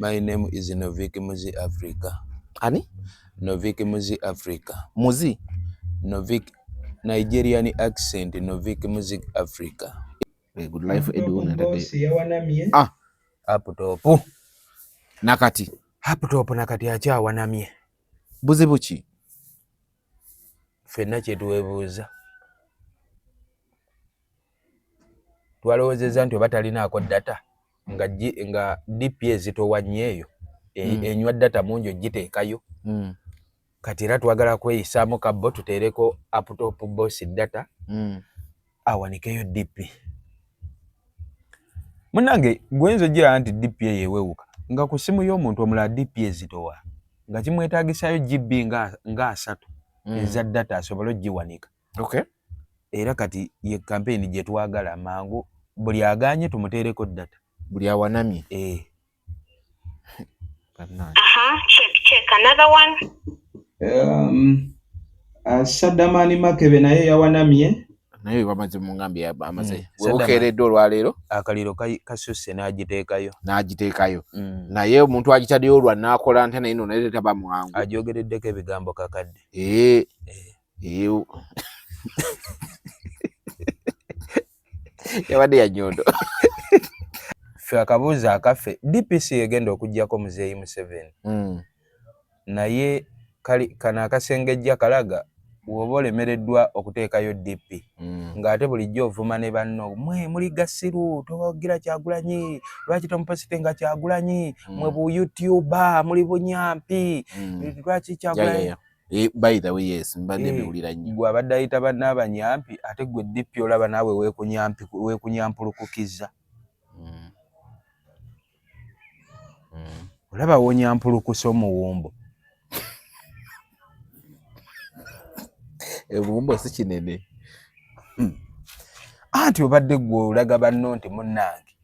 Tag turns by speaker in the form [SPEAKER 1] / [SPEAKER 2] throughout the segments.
[SPEAKER 1] My name is Novik Muzi Africa.
[SPEAKER 2] Ani?
[SPEAKER 1] Novik Muzi Africa.
[SPEAKER 2] Muzi?
[SPEAKER 1] Novik, Nigerian accent, Novik Music Africa.
[SPEAKER 2] Good life eduna
[SPEAKER 1] today. Up top.
[SPEAKER 2] Nakati.
[SPEAKER 1] Up top nakati acha wanamye.
[SPEAKER 2] Buzi buchi.
[SPEAKER 1] Fenna kyetuwebuuza. Twalowoozezza nti oba talinaako data nga DPA zitowa nnyo eyo enywa data mungi ogiteekayo. Kati era twagala kweyisaamu kabbo tuteereko laptop boss data awanikeyo DP. Munnange gwenzo gira nti DPA yewewuka nga ku simu y'omuntu omulala DPA zitowa nga kimwetaagisayo GB nga 3 eza data asobole ogiwanika.
[SPEAKER 2] Okay.
[SPEAKER 1] Era kati ye campaign gye twagala mangu buli aganye tumuteereko data.
[SPEAKER 2] Buli awanamye.
[SPEAKER 3] Check another one.
[SPEAKER 4] Saddamani Makebe naye yawanamye.
[SPEAKER 2] Naye bamaze mungambye amaze. Webukeeredde olwaleero
[SPEAKER 1] akaliro kasusse n'agiteekayo.
[SPEAKER 2] Naye omuntu agitaddeyo olwa n'akola ntana ino naye taba mwangu.
[SPEAKER 1] Agyogereddeko ebigambo kakadde.
[SPEAKER 2] Yabadde ya nyondo.
[SPEAKER 1] Ffe akabuuzo akaffe DPC egenda okuggyako Muzeeyi Museveni. Naye kano akasengejja kalaga bw'oba olemereddwa okuteekayo DP ng'ate bulijjo ovuma ne banno mwe muli Gasiru togira Kyagulanyi lwaki tomupositenga Kyagulanyi mwe bu YouTuber muli bunyampi lwaki Kyagulanyi.
[SPEAKER 2] By the way, yes, mbadde biwulira nnyo.
[SPEAKER 1] Gwe abadde ayita bannabanyampi ate gwe DP olaba naawe weekunyampulukukiza. Olaba wonyampulukusa omuwumbo.
[SPEAKER 2] Obuwumbo si kinene.
[SPEAKER 1] Anti obadde gwe olaga banno nti munnange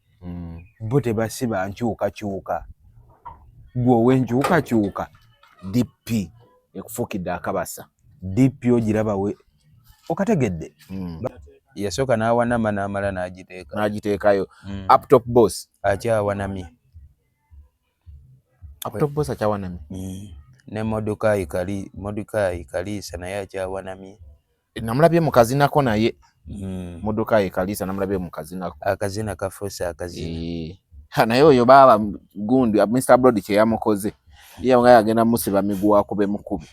[SPEAKER 1] bo tebasiba nkyukakyuka. Gwe ow'enkyukakyuka
[SPEAKER 2] DP ekufuukidde akabasa.
[SPEAKER 1] DP ogiraba we okategedde. Yasooka n'awanama n'amala
[SPEAKER 2] n'agiteekayo. Laptop boss
[SPEAKER 1] akyawanamye.
[SPEAKER 2] Laptop boss akyawanamye.
[SPEAKER 1] Ne Modukai Kalisa naye akyawanamye.
[SPEAKER 2] Namulabye mu kazinako naye. Modukai Kalisa namulabye mu kazinako.
[SPEAKER 1] Akazina kafuuse akazina.
[SPEAKER 2] Naye oyo baba gundi Mr. Brody kye yamukoze. Ye nga yagenda musiba miguwa kube mukubi.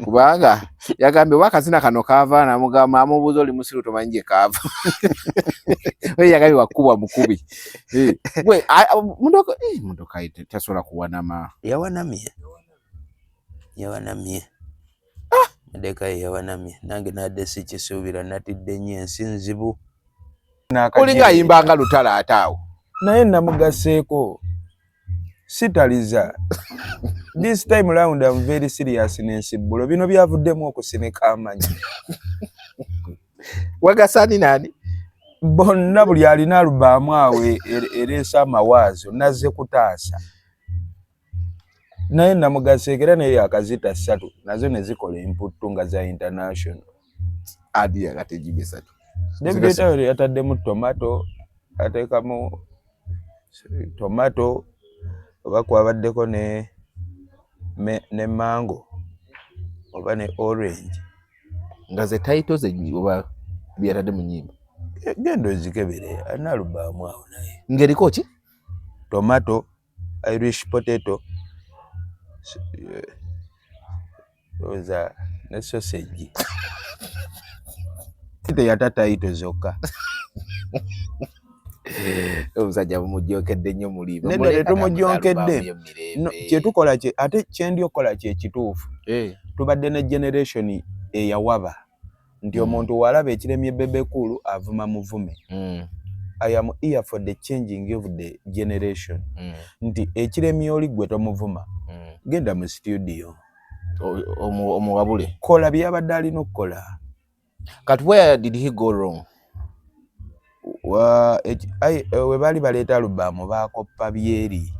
[SPEAKER 2] Kubanga yagambye wakazina kano kaava na mugamba amubuzo oli musiru tomanje kaava. We yagambye wakubwa mukubi. Gwe Modukai tasobola kuwanama.
[SPEAKER 1] Yawanamye. Modukai yawanamye. Nange nadde sikisuubira natidde nnyo ensi nzibu.
[SPEAKER 2] Olinga ayimbanga lutala ataawo.
[SPEAKER 1] Naye namugaseeko sitaliza. This time round I'm very serious n'ensibbulo bino byavuddemu okusinika amanyi.
[SPEAKER 2] Wagasani nani?
[SPEAKER 1] Bonna buli alina alubaamu awe ereesa amawaazo nazze kutaasa. Naye namugaseekera naye akazita 3 nazo ne zikola emputtu nga za international.
[SPEAKER 2] Adi agatejibe 3.
[SPEAKER 1] David Taylor yataddemu tomato ateekamu tomato oba kwabaddeko ne mango oba ne orange
[SPEAKER 2] nga ze titles oba byatadde mu nyimba.
[SPEAKER 1] Gendo zikebere analubaamu awo naye
[SPEAKER 2] ngeriko ki
[SPEAKER 1] tomato Irish potato oza ne sausage yata taito zokka.
[SPEAKER 2] Omusajja mumujokedde nnyo mulimu.
[SPEAKER 1] Nedda tumujokedde. Kye tukola kye ate kye ndyokola kye kituufu. Tubadde ne generation eyawaba nti omuntu walaba ekiremye bebekulu avuma muvume. I am here for the changing of the generation. Nti ekiremye oli gwe tomuvuma. Genda mu studio.
[SPEAKER 2] Omuwabule.
[SPEAKER 1] Kola byabadde alina okukola.
[SPEAKER 2] But where did he go wrong?
[SPEAKER 1] We bali baleeta alubamu bakoppa byeri.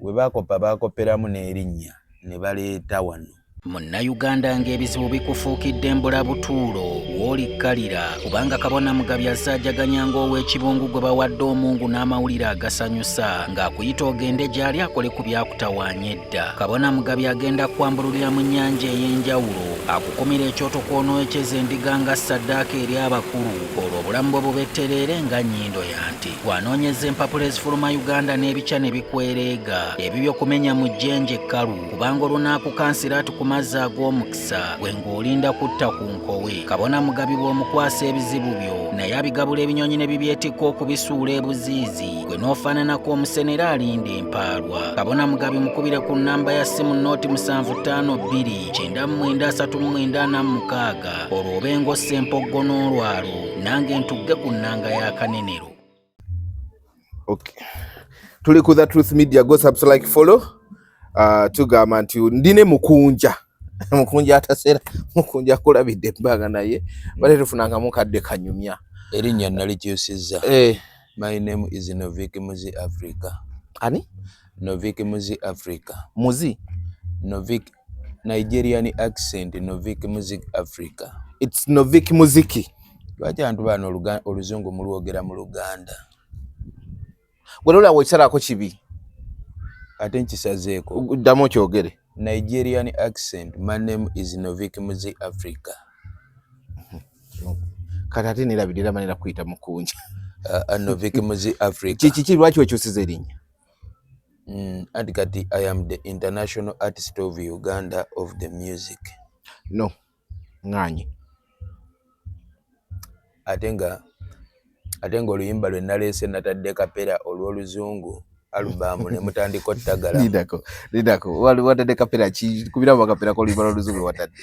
[SPEAKER 1] We bakoppa bakoperamu n'erinnya ne baleeta wano.
[SPEAKER 5] Munnayuganda ng'ebizibu bikufuukidde mbulabutuulo w'olikkalira kubanga Kabona Mugabi azajjaganya ng'ow'ekibungu gwe bawadde omungu n'amawulire agasanyusa ng'akuyita ogende gy'ali akole ku byakutawaanya edda. Kabona Mugabi agenda kwambululira mu nnyanja ey'enjawulo akukumira ekyoto kw'onowekyeza endiga nga ssaddaaka eri abakulu olwo obulamu bwe bubettereere nga nnyindo ya nti bw'anoonyeza empapula ezifuluma Uganda n'ebica ne bikwereega ebibyo kumenya mu jjenje ekkalu kubanga olunaakukansira tukuma amazzi ag'omukisa gwe ng'olinda kutta ku nkowe. Kabona Mugabi bw'omukwasa ebizibu byo naye abigabula ebinyonyi ne bibyetikka okubisuula ebuziizi gwe n'ofaananako omusenera alinda empaalwa. Kabona Mugabi mukubire ku nnamba ya ssimu nooti 75293946 olwo obe ng'ossa empoggo n'olwalo nange ntugge ku nnanga ya Kanenero.
[SPEAKER 2] Okay. Tuli ku The Truth Media, go subscribe, like, follow. Tugamba nti ndine mukunja atasera mukunja kulabidde embaga naye bale tufunanga mukadde kanyumya
[SPEAKER 1] erinnya nalikyusizza. My name is Novik Muzi Africa.
[SPEAKER 2] Ani?
[SPEAKER 1] Novik Muzi Africa.
[SPEAKER 2] Muzi?
[SPEAKER 1] Novik Nigerian accent, Novik Muzi Africa.
[SPEAKER 2] It's Novik Muziki.
[SPEAKER 1] Lwaki abantu bano oluzungu mulwogera mu Luganda?
[SPEAKER 2] Gwe lola wekyalako kibi.
[SPEAKER 1] Ate nkisazeeko.
[SPEAKER 2] Ddamu kyogere.
[SPEAKER 1] Nigerian accent. My name is Novik Muzi Africa.
[SPEAKER 2] Kati ate nirabirira manira kuyita mukunja.
[SPEAKER 1] Novik Muzi Africa.
[SPEAKER 2] Kiki lwaki wekyusiza erinnya?
[SPEAKER 1] Anti kati I am the international artist of Uganda of the music.
[SPEAKER 2] No. Ng'anyi.
[SPEAKER 1] Ate nga oluyimba lwe naleese natadde kapera olw'oluzungu alubamu ne mutandika ottagala.
[SPEAKER 2] Lidako. Watadde kapera ki kubira mu kapera ko libalo luzungu watadde.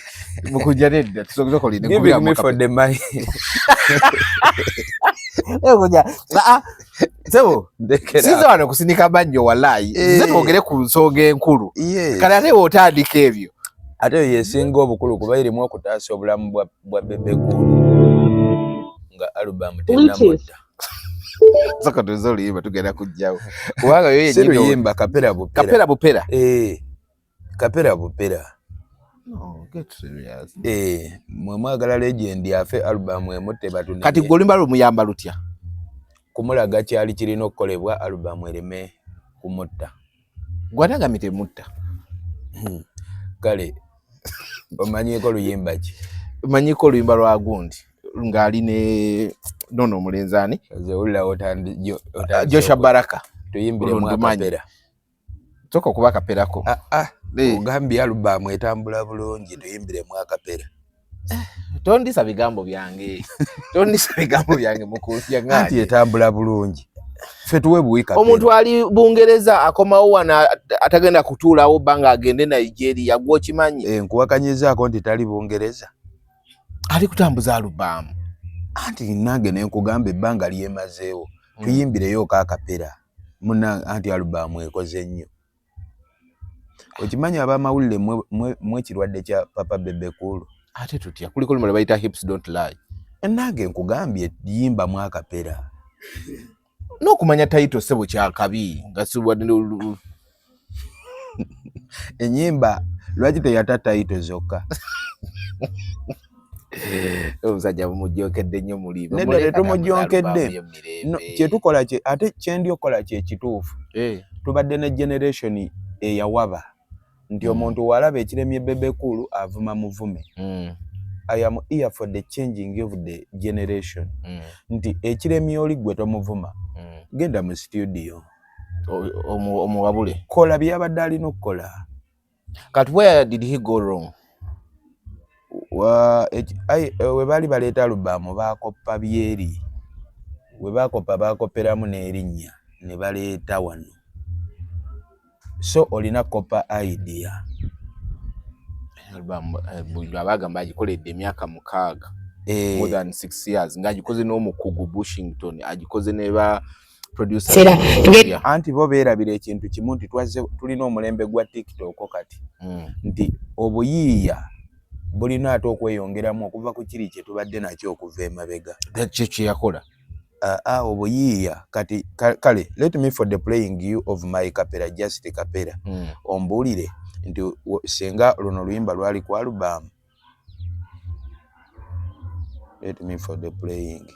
[SPEAKER 2] Mukunja nedda tusobola koline kubira mu
[SPEAKER 1] for the money.
[SPEAKER 2] Kunya. Sebo ndekera. Sizo wano kusinika banyo wallahi. Zebogere ku nsonga enkulu. Kale ate otandika ebyo.
[SPEAKER 1] Ate yesinga obukulu kuba irimu okutaasa obulamu bwa Bebe Cool. Nga alubamu tena mutta.
[SPEAKER 2] Saka tuzoli yimba tugenda kujjawo. Kubanga yo
[SPEAKER 1] yenyino yimba kapera bupera.
[SPEAKER 2] Kapera bupera.
[SPEAKER 1] Kapera bupera.
[SPEAKER 2] No, get serious.
[SPEAKER 1] Mwe mwagala legend yafe album emutte batunene.
[SPEAKER 2] Kati golimba lumuyamba lutya.
[SPEAKER 1] Kumulaga kyali kirina okukolebwa album ereme kumutta.
[SPEAKER 2] Gwataga mite mutta.
[SPEAKER 1] Kale omanyiko luyimba ki?
[SPEAKER 2] Manyiko luyimba lwa gundi ngali ne nono mulenzani
[SPEAKER 1] zeulira otandi
[SPEAKER 2] Joshua Baraka
[SPEAKER 1] tuyimbire mu kapera.
[SPEAKER 2] Toko kuba kapera ko.
[SPEAKER 1] Ugambye album etambula bulungi tuyimbire mu kapera.
[SPEAKER 2] Tondisa bigambo byange. Tondisa bigambo byange mukunja ngani.
[SPEAKER 1] Ati etambula bulungi. Fe tuwe buwika.
[SPEAKER 2] Omuntu ali Bungereza akomawo wana atagenda kutuulawo banga agende Nigeria gwo kimanyi.
[SPEAKER 1] Nkuwakanyizaako nti tali Bungereza.
[SPEAKER 2] Ali kutambuza alubamu.
[SPEAKER 1] Anti nange ne nkugamba ebbanga lyemazeewo. Tuyimbireyo kapera. Muna anti alubamu ekoze nnyo. Okimanyi abamawulire mwe kirwadde kya Papa Bebe Cool.
[SPEAKER 2] Ate tutya kuliko limwe bayita hips don't lie.
[SPEAKER 1] Nange nkugambye yimba mu kapera.
[SPEAKER 2] No kumanya title sebo kya kabi ngasubwa ndi
[SPEAKER 1] enyimba lwaki teyata title zokka.
[SPEAKER 2] Omusajja mumujokedde nnyo muliba.
[SPEAKER 1] Nedde tumujonkedde. Kye tukola kye ate kye ndi okola kye kituufu. Tubadde ne generation eyawaba nti omuntu walaba ekiremye Bebe Cool avuma muvume. I am here for the changing of the generation. Nti ekiremye oli gwe tomuvuma. Genda mu studio.
[SPEAKER 2] Omuwabule.
[SPEAKER 1] Kola byabadde alina okukola.
[SPEAKER 2] But where did he go wrong?
[SPEAKER 1] We bali baleeta alubamu bakoppa byeri. We bakoppa bakoperamu n'erinnya ne baleeta wano. So olina koppa idea.
[SPEAKER 2] Alubamu abagamba agikoledde emyaka 6. More than 6 years. Ngagikoze n'omukugu Bushington. Agikoze neba producer. Anti
[SPEAKER 1] bo beerabira ekintu kimu nti tulina omulembe gwa TikTok kati. Nti obuyiiya bulina ate okweyongeramu okuva ku kiri kye tubadde nakyo okuva emabega.
[SPEAKER 2] Kye yakola.
[SPEAKER 1] Obuyiiya kati kale let me for the playing you of my kapera just kapera. Ombuulire nti singa luno luyimba lwali ku album. Let me for the playing.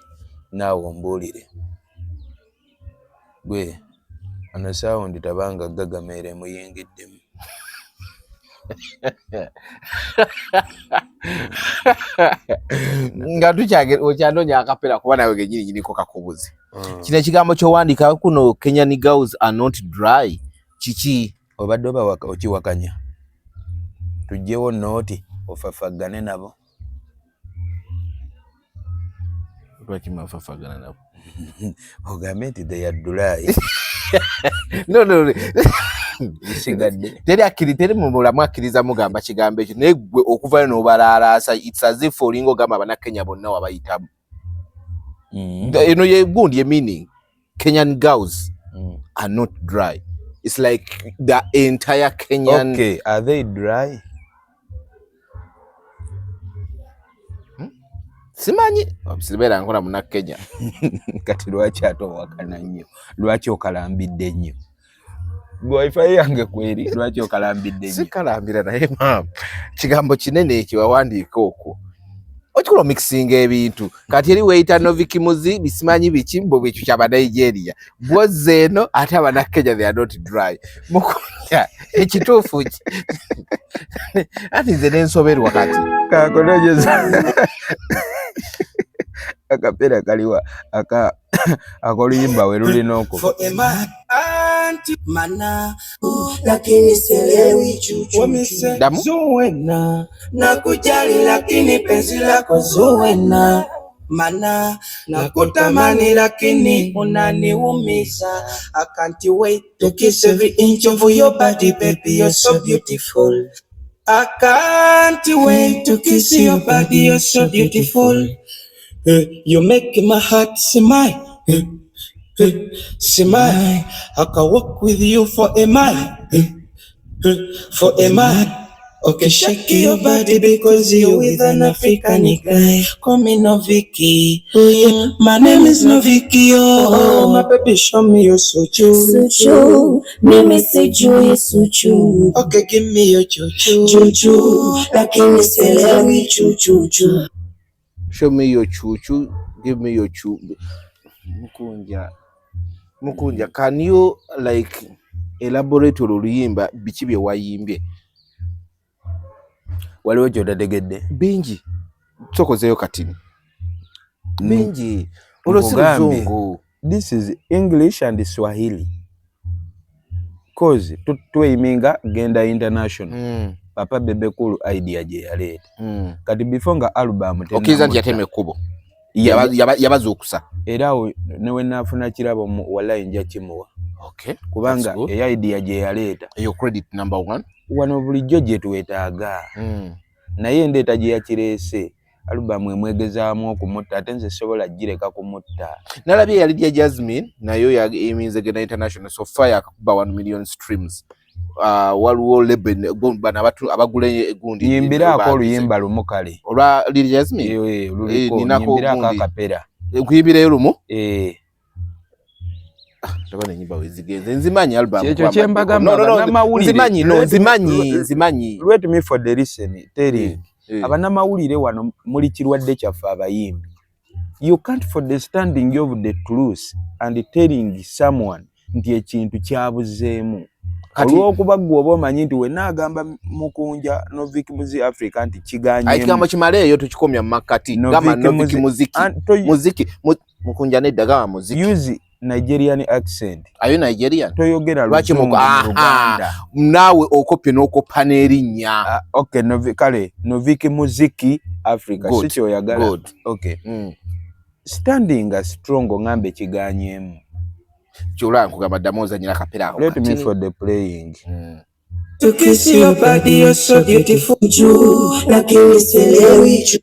[SPEAKER 1] Now ombuulire. Gwe ano sound tabanga gagamere muyingiddemu.
[SPEAKER 2] Nga tukyagera okyanoonya akapera kuba nawe genyini nyiniko kakubuzi. Kino ekigambo ky'owandiika kuno Kenyan girls are not dry. Kiki?
[SPEAKER 1] Obadde oba okiwakanya. Tujjewo nooti ofafagane nabo.
[SPEAKER 2] Lwaki mwafafagana nabo?
[SPEAKER 1] Ogambe nti they are dry.
[SPEAKER 2] No.
[SPEAKER 1] Isigadde.
[SPEAKER 2] Teri mu bulamu akkiriza mugamba kigambo ekyo naye gwe okuvayo n'obalaalaasa it's as if olinga ogamba Bannakenya bonna wabayitamu. Eno ye gundi ye meaning Kenyan girls are not dry. It's like the entire Kenyan.
[SPEAKER 1] Okay, are they dry?
[SPEAKER 2] Simanyi sibeera nkola Munnakenya.
[SPEAKER 1] Kati lwaki ate owakana nnyo? Lwaki okalambidde nnyo? Wifi yange kweri lwaki okalambidde nnyo?
[SPEAKER 2] Sikalambira naye maama. Kigambo kinene ekyo wawandiika okwo. Okikola mixing ebintu. Kati eri weeyita Noviki Muzi bisimanyi biki mbo bwekyo kyaba Nigeria. Bwoze eno ate Abannakenya they are not dry. Mukunya ekituufu ki? Ati nze n'ensoberwa kati.
[SPEAKER 1] Kakonojeza. Akapera kaliwa akoluyimba we lulina okuba.
[SPEAKER 6] Mana lakini sielewi chuchu Zuwena nakujali lakini penzi lako Zuwena mana nakutamani lakini unaniumiza. I can't wait to kiss every inch of your body baby you're so beautiful. I can't wait to kiss your body you're so beautiful. You make my heart smile. Smile, I can walk with you for a mile. For a mile. Okay, shake your body because you're with an African guy. Call me Noviki. My name is Noviki. Oh, my baby, show me your suchu.
[SPEAKER 7] Suchu, mimi sijui suchu.
[SPEAKER 6] Okay, give me your chuchu.
[SPEAKER 7] Chuchu, lakini sielewi chuchu.
[SPEAKER 2] Show me your chuchu, give me your chu. Mukunja, can you like elaborate oluyimba biki bye wayimbye?
[SPEAKER 1] Waliwo kyotategedde?
[SPEAKER 2] Bingi. Tukozeyo katini. Bingi. Olosizungu.
[SPEAKER 1] This is English and Swahili. Cause tweyiminga genda international. Papa Bebe Kulu idea je yaleeta. Kati before nga album tena.
[SPEAKER 2] Okiza nti yateme kubo. Yabazukusa.
[SPEAKER 1] Era newe nafuna kirabo wala nja kimuwa.
[SPEAKER 2] Okay.
[SPEAKER 1] Kubanga e idea je yaleeta.
[SPEAKER 2] Your credit number 1.
[SPEAKER 1] Wano bulijjo je tuwetaaga. Naye ndeeta je yakireese. Album emwegezaamu okumutta ate nze sobola gireka kumutta.
[SPEAKER 2] Nalabye yali ya Jasmine nayo yayiminze genda international so fire akakuba 1 million streams. Waliwo Leben bana batu abagule gundi
[SPEAKER 1] yimbirako oluyimba lumu kale
[SPEAKER 2] olwa Lil Jasmine
[SPEAKER 1] luliko yimbirako akapera
[SPEAKER 2] nkuyibire lumu tabane nyimba wezigenze nzimanyi album
[SPEAKER 1] ekyo kyembagamba
[SPEAKER 2] nzimanyi
[SPEAKER 1] wait me for the listen telling abana mawulire wano muli kirwadde kyaffe abayimbi. You can't for the standing of the truth and telling someone nti ekintu kyabuzeemu. Olwokuba gwe oba omanyi nti we naagamba Mukunja Noviki Muzi Africa nti kiganyemu.
[SPEAKER 2] Ekigambo kimaleeyo tukikomya mu makati. Gamba Noviki muziki. Mukunja nedda gamba muziki.
[SPEAKER 1] Use Nigerian accent.
[SPEAKER 2] Are you Nigerian?
[SPEAKER 1] Toyogera luzungu mu Uganda.
[SPEAKER 2] Nawe okopi n'okopa n'erinnya.
[SPEAKER 1] Okay, Noviki Muziki Africa. Sichi oyagala.
[SPEAKER 2] Good.
[SPEAKER 1] Okay. Standing as strong ngambe kiganyemu.
[SPEAKER 2] Chula nkugamba damoza nyina kapera ako.
[SPEAKER 1] Let me for the playing.
[SPEAKER 6] To kiss your body you're so beautiful. Lakini sielewi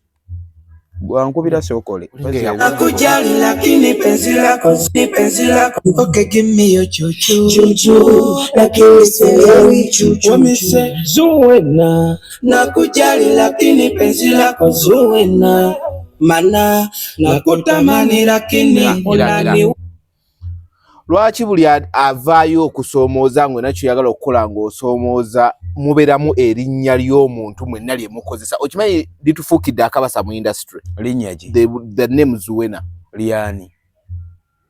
[SPEAKER 1] Gwankubira sokole.
[SPEAKER 6] Nakujali lakini penzi lako. Okay, give me your chuchu.
[SPEAKER 7] Lakini sielewi chuchu.
[SPEAKER 6] Wamise Zuwena. Nakujali lakini penzi lako Zuwena. Mana nakutamani lakini unani.
[SPEAKER 2] Lwaki buli avaayo okusoomooza ngwe nakyo yagala okukola ng'osoomooza muberamu erinnya ly'omuntu mwenna lyemukozesa okimanyi litufuukidde akabasa mu industry
[SPEAKER 1] linnya ki
[SPEAKER 2] the name Zuwena
[SPEAKER 1] lyani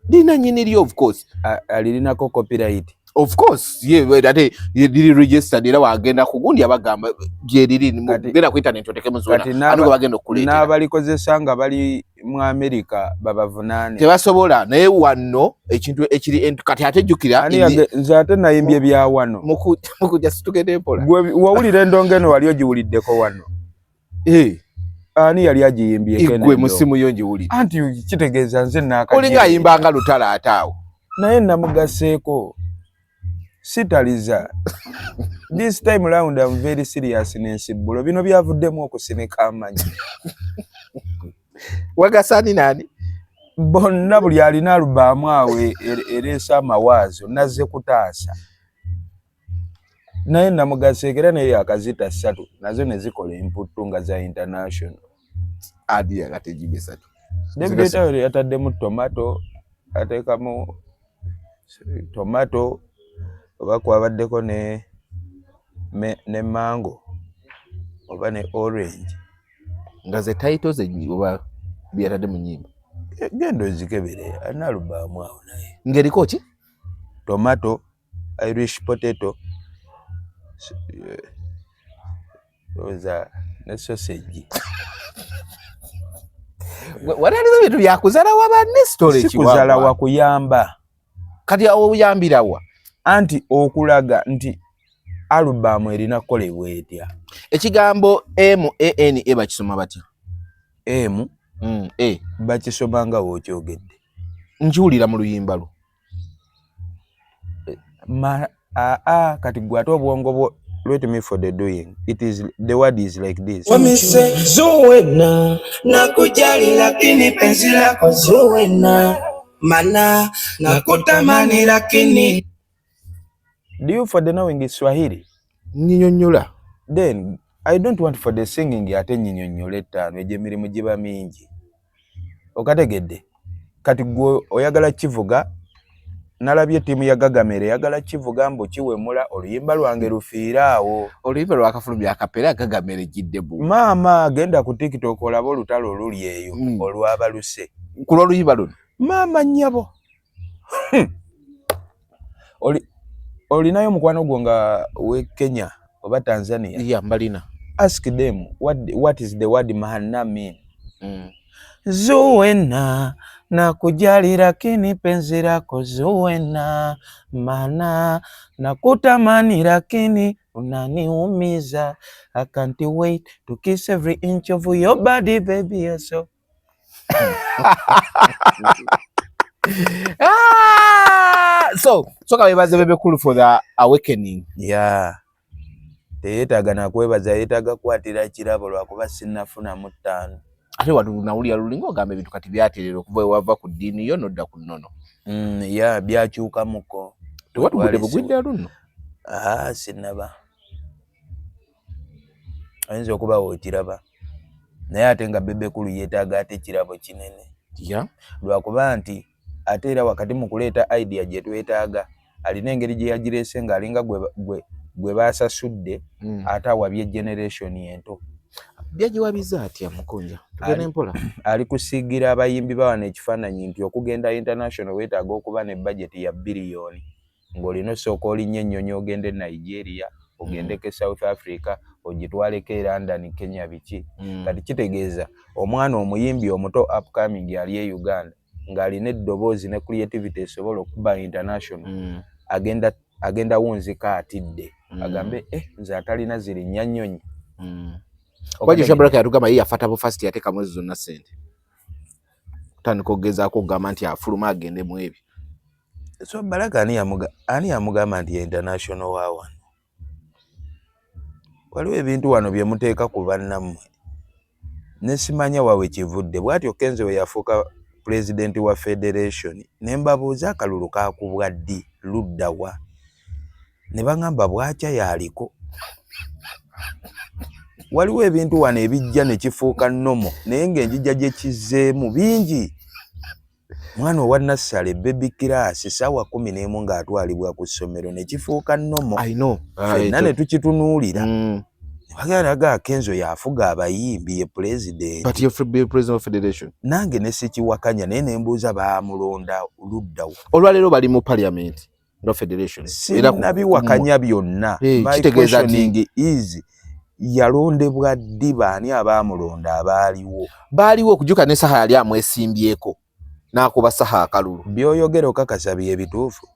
[SPEAKER 2] lina nyini lyo of course
[SPEAKER 1] alirinako copyright
[SPEAKER 2] of course ate liri registered era wagenda ku gundi abagamba gye liri genda ku internet otekemu Zuwena ate bagenda okuleetera
[SPEAKER 1] n'abalikozesa nga bali mu America babavunaane
[SPEAKER 2] tebasobola naye wano ekintu ekiri kati ate jjukira
[SPEAKER 1] nze ate nayimbye bya wano
[SPEAKER 2] mukujja situgende mpola
[SPEAKER 1] wawulira endongo eno wali ogiwuliddeko wano ani yali agiyimbye
[SPEAKER 2] gwe musimu yo njiwulira
[SPEAKER 1] anti kitegeeza nze naaka
[SPEAKER 2] olinga ayimbanga lutala ataawo
[SPEAKER 1] naye namugaseeko sitaliza this time round I'm very serious n'ensibbulo bino byavuddemu okusinika amanyi
[SPEAKER 2] wagasani nani
[SPEAKER 1] bonna buli alina alubaamu awe ereesa amawaazo nazze kutaasa naye namugaseekera naye akazita 3 nazo ne zikola emputtu nga za international
[SPEAKER 2] adi agatejibe 3
[SPEAKER 1] debitayo yataddemu tomato ateekamu tomato oba kwabaddeko ne mango oba ne orange
[SPEAKER 2] nga ze titles oba byatadde mu nyimba
[SPEAKER 1] gendo zikebere alina alubaamu awo naye
[SPEAKER 2] ng'eriko ki
[SPEAKER 1] tomato Irish potato oza ne sausage
[SPEAKER 2] waliwo bintu byakuzala wa banne story
[SPEAKER 1] kuzala wa kuyamba
[SPEAKER 2] kati awo uyambirawa
[SPEAKER 1] anti okulaga nti alubamu erina kolebwa etya
[SPEAKER 2] ekigambo MANE bakisoma batya
[SPEAKER 1] bakisoma nga wokyogedde
[SPEAKER 2] nkiwulira mu luyimba lwo
[SPEAKER 1] kati gwe ate obwongo bwo let me for the doing the word is like this
[SPEAKER 6] wamise Zuwena nakujali lakini penzi lako Zuwena mana nakutamani lakini
[SPEAKER 1] do you for the knowing is Swahili
[SPEAKER 2] nyinyonnyola
[SPEAKER 1] then I don't want for the singing ate nyinyonnyola ettaano egyo emirimu giba mingi okategedde kati gwe oyagala kivuga nalabye ttiimu ya Gagamere yagala kivuga mbu kiwemula oluyimba lwange lufiiraawo
[SPEAKER 2] oluyimba lwakafulumya akapera Gagamere jiddebu
[SPEAKER 1] maama genda ku TikTok olaba olutalo oluli eyo olwabaluse
[SPEAKER 2] ku lw'oluyimba luno
[SPEAKER 1] maama nnyabo olinayo mukwano gwo nga we Kenya oba Tanzania
[SPEAKER 2] mbalina
[SPEAKER 1] ask them what is the word mahana mean Zuwena nakujali lakini penzi lako Zuwena mana nakutamani lakini unaniumiza I can't wait to kiss every inch of your body baby so
[SPEAKER 2] so kabebaze bebekulu for the awakening
[SPEAKER 1] teyeetaaga nakwebaza yeetaaga kwatira kirabo lwakuba sinnafunamu 5
[SPEAKER 2] ate watunawulira lulinga ogamba ebintu kati byaterera okuva ewava ku ddiini yo nodda ku nnono
[SPEAKER 1] byakyukamuko
[SPEAKER 2] tewatugudde bugwidde luno
[SPEAKER 1] sinnaba ayinza okuba wookiraba naye ate nga bebekulu yeetaaga ate kirabo kinene lwakuba nti ate era wakati mu kuleeta idea gye twetaaga alina engeri gye yagireese ng'alinga gwe baasasudde ate awabye generation ento
[SPEAKER 2] byagiwabiza atya mukonja tugenda empola
[SPEAKER 1] ali kusiigira abayimbi bawana ekifaananyi nti okugenda international weetaaga okuba ne budget ya biliyoni ng'olina osooka olinnya ennyonyi ogende e Nigeria ogendeko e South Africa ogitwaleko e London Kenya biki kati kitegeeza omwana omuyimbi omuto upcoming ali e Uganda ng'alina eddoboozi ne creativity esobola okuba international agenda wunzika atidde agambe nze atalina zirinnya nnyonyi
[SPEAKER 2] Kwaji Shabaraka yatugamba ye yafata bu first yateeka mwezi zonna sente kutandika okugezaako okugamba nti afuluma agende mu ebyo
[SPEAKER 1] so Baraka ani yamugamba nti international waawa waliwo ebintu wano bye muteeka ku bannammwe ne simanya wawe kivudde bw'atyo Kenzo we yafuuka president wa federation ne mbabuuza akalulu kaakubwa ddi ludda wa ne baŋŋamba bwakya yaliko waliwo ebintu wano ebijja ne kifuuka nnomo naye ng'enjija gye kizzeemu bingi mwana wa nassale baby class sawa 11 ng'atwalibwa ku ssomero ne kifuuka nnomo.
[SPEAKER 2] I know.
[SPEAKER 1] Ffenna ne tukitunuulira. Bagalaga Kenzo yafuga abayimbi ye president.
[SPEAKER 2] But you're the president of federation.
[SPEAKER 1] Nange ne sikiwakanya naye ne mbuuza baamulonda ludda.
[SPEAKER 2] Olwaleero bali mu parliament no federation.
[SPEAKER 1] Era nabiwakanya byonna. My questioning is yalondebwa ddi baani abaamulonda abaaliwo?
[SPEAKER 2] Baaliwo okujuka ne saha yali amwesimbyeko n'akuba saha akalulu.
[SPEAKER 1] By'oyogera okakasa bye bituufu.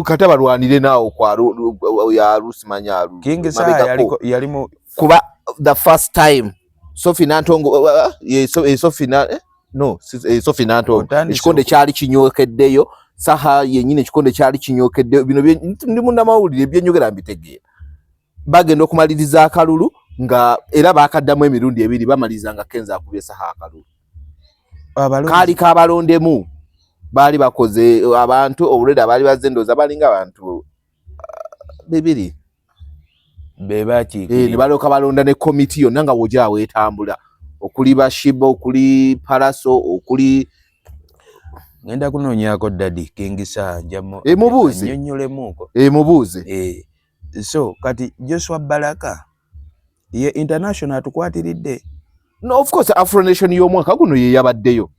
[SPEAKER 2] Kata balwanire naawo ya Arusi Manyaru.
[SPEAKER 1] King Saha yalimu
[SPEAKER 2] kuba the first time Sophie Nantongo Sophie Nantongo ekikonde kyali kinyokeddeyo Saha yennyini ekikonde kyali kinyokeddeyo bino ndi munnamawulire byennyogera mbitegeera bagenda okumaliriza akalulu nga era baakaddamu emirundi ebiri bamaliriza nga Kenzo akubye Saha akalulu kaali kabalondemu baali bakoze abantu obuleda baali bazendoza balinga abantu bibiri
[SPEAKER 1] bebaki
[SPEAKER 2] ne baloka balonda ne committee yonna nga wojaawo etambula okuli Bashiba okuli Paraso okuli
[SPEAKER 1] ngenda kunoonyako Daddy King Saha njamo
[SPEAKER 2] mubuuze
[SPEAKER 1] nnyonnyolemuko
[SPEAKER 2] mubuuze
[SPEAKER 1] so kati Joshua Baraka ye international atukwatiridde.
[SPEAKER 2] No, of course Afro Nation y'omwaka guno ye yabaddeyo.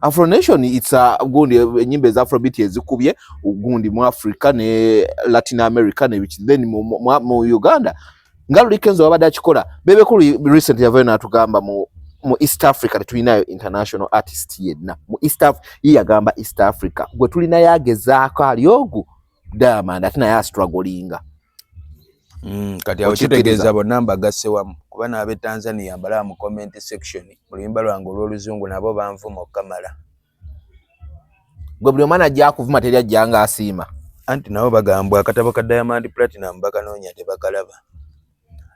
[SPEAKER 2] Afro Nation it's gundi enyimbe za Afrobeat ezikubye gundi mu Africa ne Latin America ne which then mu Uganda ngalu Kenzo wabadde akikola bebe kuli recent yavayo natugamba mu East Africa tulinayo international artist yenna mu yagamba East Africa gwe tulina yagezaako aliogu Diamond atina ya strugglinga
[SPEAKER 1] kati awo kitegeeza bonna mbagasse wamu kuba n'ab'e Tanzania mbala mu comment section mu luyimba lwange olw'oluzungu nabo banvuma okukamala.
[SPEAKER 2] Gwe buli omwana ajja kuvuma teri ajjanga asiima
[SPEAKER 1] anti nabo bagambwa akatabo ka Diamond Platinum bakanoonya tebakalaba.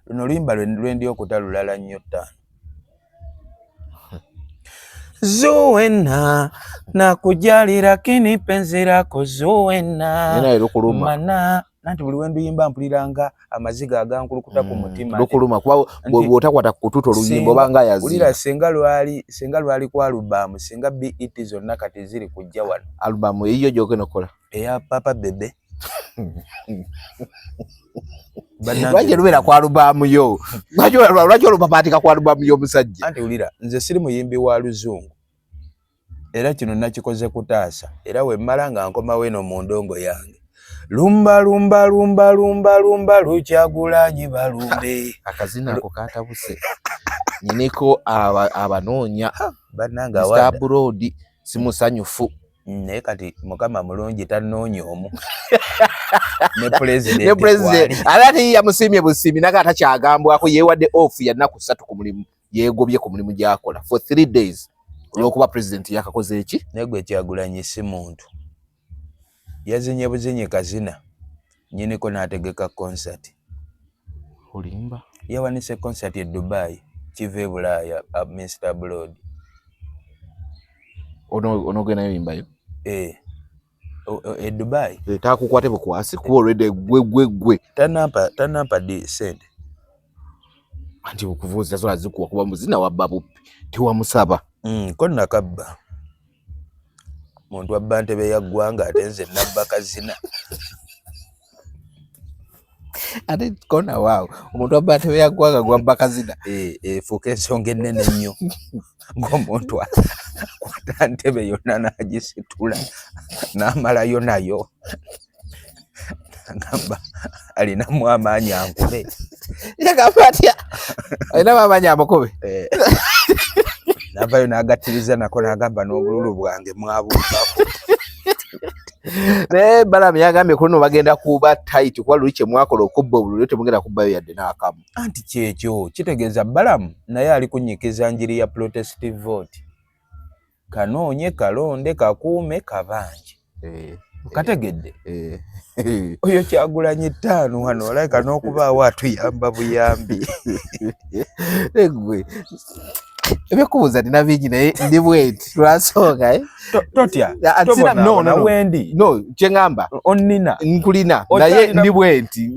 [SPEAKER 1] Luno luyimba lwendi okutalulala nnyo ttaano. Zuwena nakujalira kini penzi lako zuwena mana nanti buli wendu yimba mpuliranga amaziga agankulukuta ku mutima
[SPEAKER 2] lukuluma kwa bwotakwata kututo luyimbo banga yazi
[SPEAKER 1] ulira senga lwali kwa album senga BET zonna kati ziri kujja wano
[SPEAKER 2] album eyo joke nokola
[SPEAKER 1] eya Papa Bebe
[SPEAKER 2] Lwaje lubera kwa album yo lwaje lupapatika kwa album yo musajja
[SPEAKER 1] anti ulira nze siri muyimbi wa luzungu era kino nakikoze kutaasa era we malanga nkoma weno mu ndongo yange lumba lumba lumba lumba lumba Lukyagulanyi balumbe
[SPEAKER 2] akazina ako katabuse nyineko abanoonya
[SPEAKER 1] bananga
[SPEAKER 2] Mr. Broad simusanyufu
[SPEAKER 1] naye kati mukama mulungi tanoonya omu ne president
[SPEAKER 2] alati yamusimye busimi naga atakyagambwako yeewadde off ya nnaku 3 ku mulimu yeegobye ku mulimu gyakola for 3 days olwokuba president yakakoze eki
[SPEAKER 1] negwe Kyagulanyi si muntu yazinye buzinye kazina nyiniko n'ategeka concert
[SPEAKER 2] olimba
[SPEAKER 1] yawanise concert e Dubai kive Bulaya Mr. Broad
[SPEAKER 2] ono gena yimbayo
[SPEAKER 1] Dubai
[SPEAKER 2] takukwate bukwasi ku already gwe
[SPEAKER 1] tanapa di send
[SPEAKER 2] anti okuvuza zo azikuwa kuba muzina wa babu tiwamusaba
[SPEAKER 1] konna kabba muntu abba ntebe yaggwanga atenze nabba kazina
[SPEAKER 2] ate kona wow omuntu abba ntebe yaggwanga gwabba kazina
[SPEAKER 1] fuka ensonga ennene nnyo ng'omuntu akwata ntebe yonna n'agisitula n'amalayo nayo agamba alinamu amaanyi ankube
[SPEAKER 2] yagamba atya alinamu amaanyi amukobe
[SPEAKER 1] navayo n'agattiriza nako n'agamba n'obululu bwange mwabuukako
[SPEAKER 2] naye Balamu yagambye kuno bagenda kuba tight kuba luli kye mwakola okubba obululu temugenda kubbayo yadde n'akamu
[SPEAKER 1] anti kyekyo kitegeeza Balamu naye ali kunyikiza njiri ya protestive vote kanoonye kalonde kakuume kabanje kategedde oyo Kyagulanyi 5 wano olayika n'okubaawo atuyamba buyambi
[SPEAKER 2] egwe ebikubuza nina bingi naye ndi bweti lwansonga
[SPEAKER 1] totya tobona wendi
[SPEAKER 2] no kyengamba
[SPEAKER 1] onnina
[SPEAKER 2] nkulina naye ndi bweti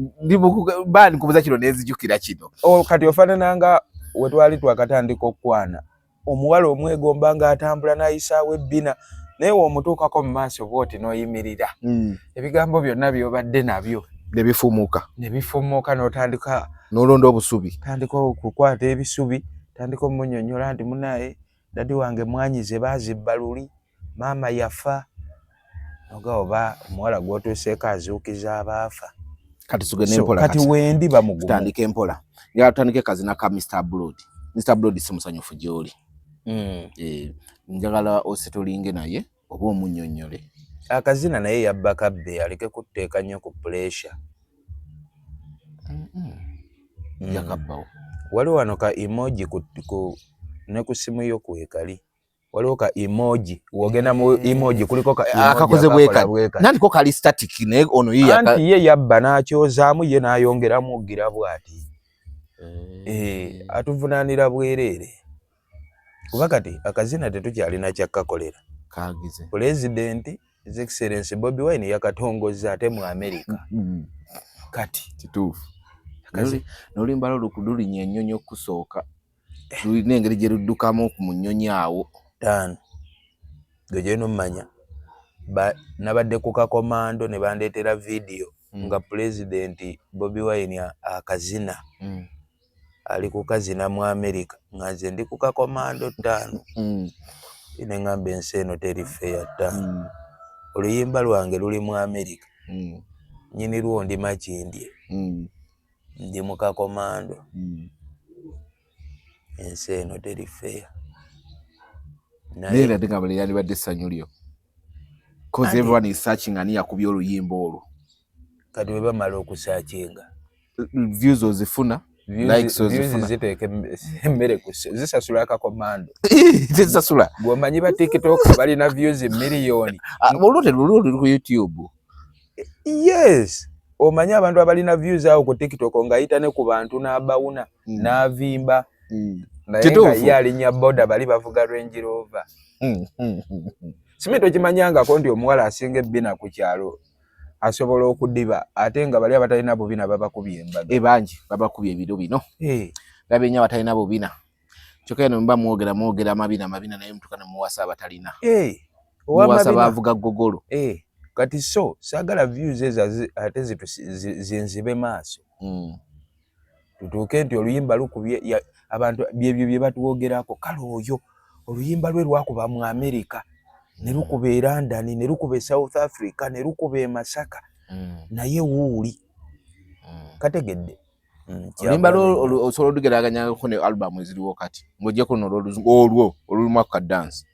[SPEAKER 2] bani kubuza kino nenzijukira kino
[SPEAKER 1] kati ofaanananga we twali twakatandika okwana omuwala omwegomba nga atambula n'ayisaawo ebbina naye womutuukako mu maaso bw'oti n'oyimirira ebigambo byonna by'obadde nabyo
[SPEAKER 2] ne
[SPEAKER 1] bifumuuka n'otandika
[SPEAKER 2] n'olonda obusubi,
[SPEAKER 1] tandika okukwata ebisubi, tandika omunnyonnyola nti munaye dadi wange mwanyize baazibba luli, maama yafa, oga oba omuwala gw'otuuseeko azuukiza abaafa.
[SPEAKER 2] Kati tugende empola
[SPEAKER 1] kati wendi bamugumu.
[SPEAKER 2] Tutandike empola. Nga tutandike kazina ka Mr. Blood. Mr. Blood si musanyufu gy'oli. Njagala ositulinge naye oba omunnyonnyole.
[SPEAKER 1] Akazina naye yabba kabbe aleke kutteeka nnyo ku pressure.
[SPEAKER 2] Yakabbawo.
[SPEAKER 1] Waliwo wano ka emoji ne ku simu yo kwekali. Waliwo ka emoji. Wogenda mu emoji kuliko ka emoji.
[SPEAKER 2] Akakoze bweka. Nandiko kali static ne ono ye
[SPEAKER 1] anti ye yabba n'akyozaamu ye n'ayongeramu gira bw'ati. Atuvunaanira bwereere. Kuba kati akazina tetukyalina kyakkakolera.
[SPEAKER 2] Kagize.
[SPEAKER 1] President His Excellency Bobi Wine yakatongozza ate mu America. Kati
[SPEAKER 2] kituufu. N'oluyimba luli nnyonyo kusooka. Lulina engeri gye luddukamu ku munyonyi awo.
[SPEAKER 1] Tano. Gye n'omanya. Nabadde ku kakomando ne bandeetera video nga President Bobi Wine akazina. Ali kukazina mu America nga nze ndi ku kakomando 5. Ine ngambe ensi eno teri fair 5. Oluyimba lwange luli mu America. Nyini lwo ndi makindye. Ndi mu kakomando. Ensi eno teri fair.
[SPEAKER 2] Naye ndinga bali yani badde sanyu lyo. Cause everyone is searching ani yakubye oluyimba olwo.
[SPEAKER 1] Kati we bamala okusearchinga.
[SPEAKER 2] Views ozifuna. Likes ozifuna.
[SPEAKER 1] Ziteeke emmere kusse. Zisasula akakomando.
[SPEAKER 2] Zisasula.
[SPEAKER 1] Bw'omanyi ba TikTok balina views miliyoni.
[SPEAKER 2] Olwote luli ku YouTube.
[SPEAKER 1] Yes. Omanyi abantu abalina views awo ku TikTok ng'ayita ne ku bantu n'abawuna n'avimba. Naye nga ye alinya boda bali bavuga Range Rover. Simito kimanyangako nti omuwala asinga ebbina ku kyalo asobola okudiba ate nga bali abatalina bubina babakubye embaga.
[SPEAKER 2] Bangi babakubye ebiro bino. Babenya abatalina bubina. Kyokka eno mba mwogera mabina naye mutukana muwasa abatalina. Muwasa bavuga gogolo.
[SPEAKER 1] Kati so sagala views ezo ate zinzibe maaso. Tutuuke nti oluyimba lukubye abantu bye batuwogerako kale oyo oluyimba lwe lwakuba mu America ne lukuba e London ne lukuba e South Africa ne lukuba e Masaka naye wuuli kategedde
[SPEAKER 2] oluyimba lwo osobola olugeraganya ko ne album eziriwo kati ng'ojja kuno olwo olulimu ka dance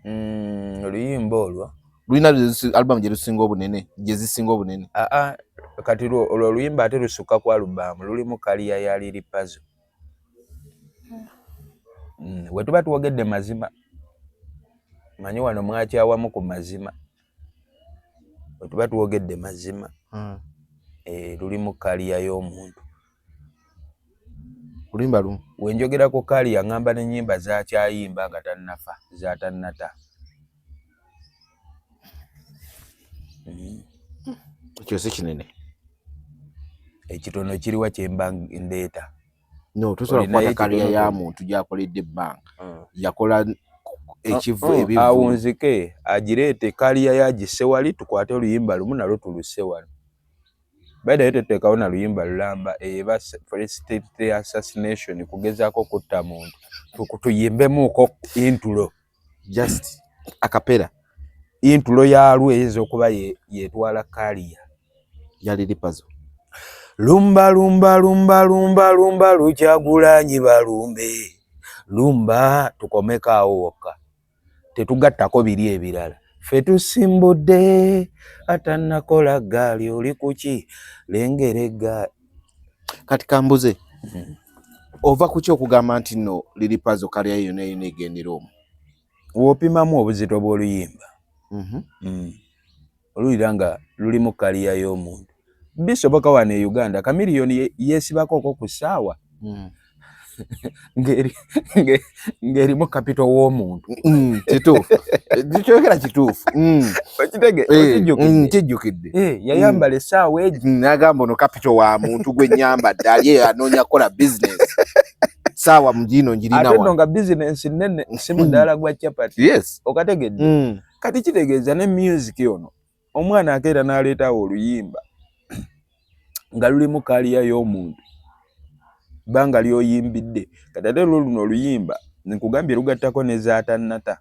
[SPEAKER 1] oluyimba olwo
[SPEAKER 2] lulina album gye lusinga obunene gye zisinga obunene
[SPEAKER 1] kati olwo oluyimba ate lusukka ku album lulimu kaliya ya Lili Puzzle. We tuba tuwogedde mazima manyi wano mwakyawamu ku mazima we tuba tuwogedde mazima lulimu kaliya y'omuntu
[SPEAKER 2] oluyimba lumu
[SPEAKER 1] we njogera ku kaliya ngamba n'ennyimba zakyayimba nga tannafa zatannata.
[SPEAKER 2] Kyose kinene
[SPEAKER 1] ekitono kiriwa kyemba ndeeta.
[SPEAKER 2] No, tusobola kukwata kaliya ya muntu gyakoledde ebbanga yakola ekivu ebivu
[SPEAKER 1] awunzike agireete kaliya yagisse wali tukwate oluyimba lumu nalwo tuluse wano. Baada yeteteekawo na luyimba lulamba eba President assassination kugezaako kutta muntu tuyimbemu intulo
[SPEAKER 2] just akapera
[SPEAKER 1] intulo yalwo eyinza okuba yetwala kaliya
[SPEAKER 2] ya Lili Puzzle.
[SPEAKER 1] Lumba lumba lumba lumba lumba Lukyagulanyi balumbe lumba tukomekaawo wokka tetugattako biri ebirala ffe tusimbudde atannakola gaali oli kuki lengera eggaali.
[SPEAKER 2] Kati kambuze ova kuki okugamba nti nno Lili Puzzle kaliya yonna erina egendera omwo
[SPEAKER 1] w'opimamu obuzito bw'oluyimba olulira nga lulimu kaliya y'omuntu bisoboka wano e Uganda kamiliyoni yeesibako ku ssaawa ng'erimu kapito w'omuntu.
[SPEAKER 2] Kituufu kyogera kituufu kijjukidde
[SPEAKER 1] yayambala essaawa egi
[SPEAKER 2] n'agamba ono kapito wa muntu gwe nyambadde ali anoonya kukola bizinesi sawa mjino njirina
[SPEAKER 1] wa ate nga business nene si mudala gwa chapati
[SPEAKER 2] yes
[SPEAKER 1] okategedde kati kitegeeza ne music yono omwana akeera n'aleetawo oluyimba nga lulimu kaliya y'omuntu banga lyoyimbidde kati ate luno oluyimba nkugambye lugattako ne zaatannata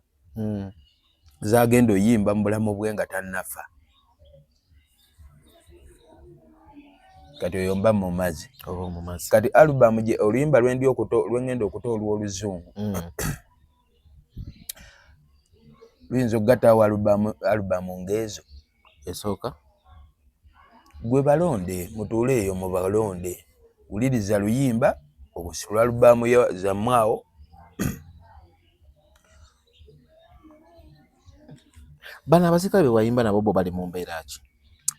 [SPEAKER 1] zagenda oyimba mu bulamu bwe nga tannafa kati oyo mba mu mazzi kati album gye oluyimba lwengenda okutoolwa oluzungu luyinza okugattaawo album ng'ezo
[SPEAKER 2] esooka
[SPEAKER 1] gwe balonde mutuule eyo mu balonde wuliriza luyimba obusiku album zammwawo
[SPEAKER 2] bano abasirikale be wayimba nabo bo bali mu mbeera ki?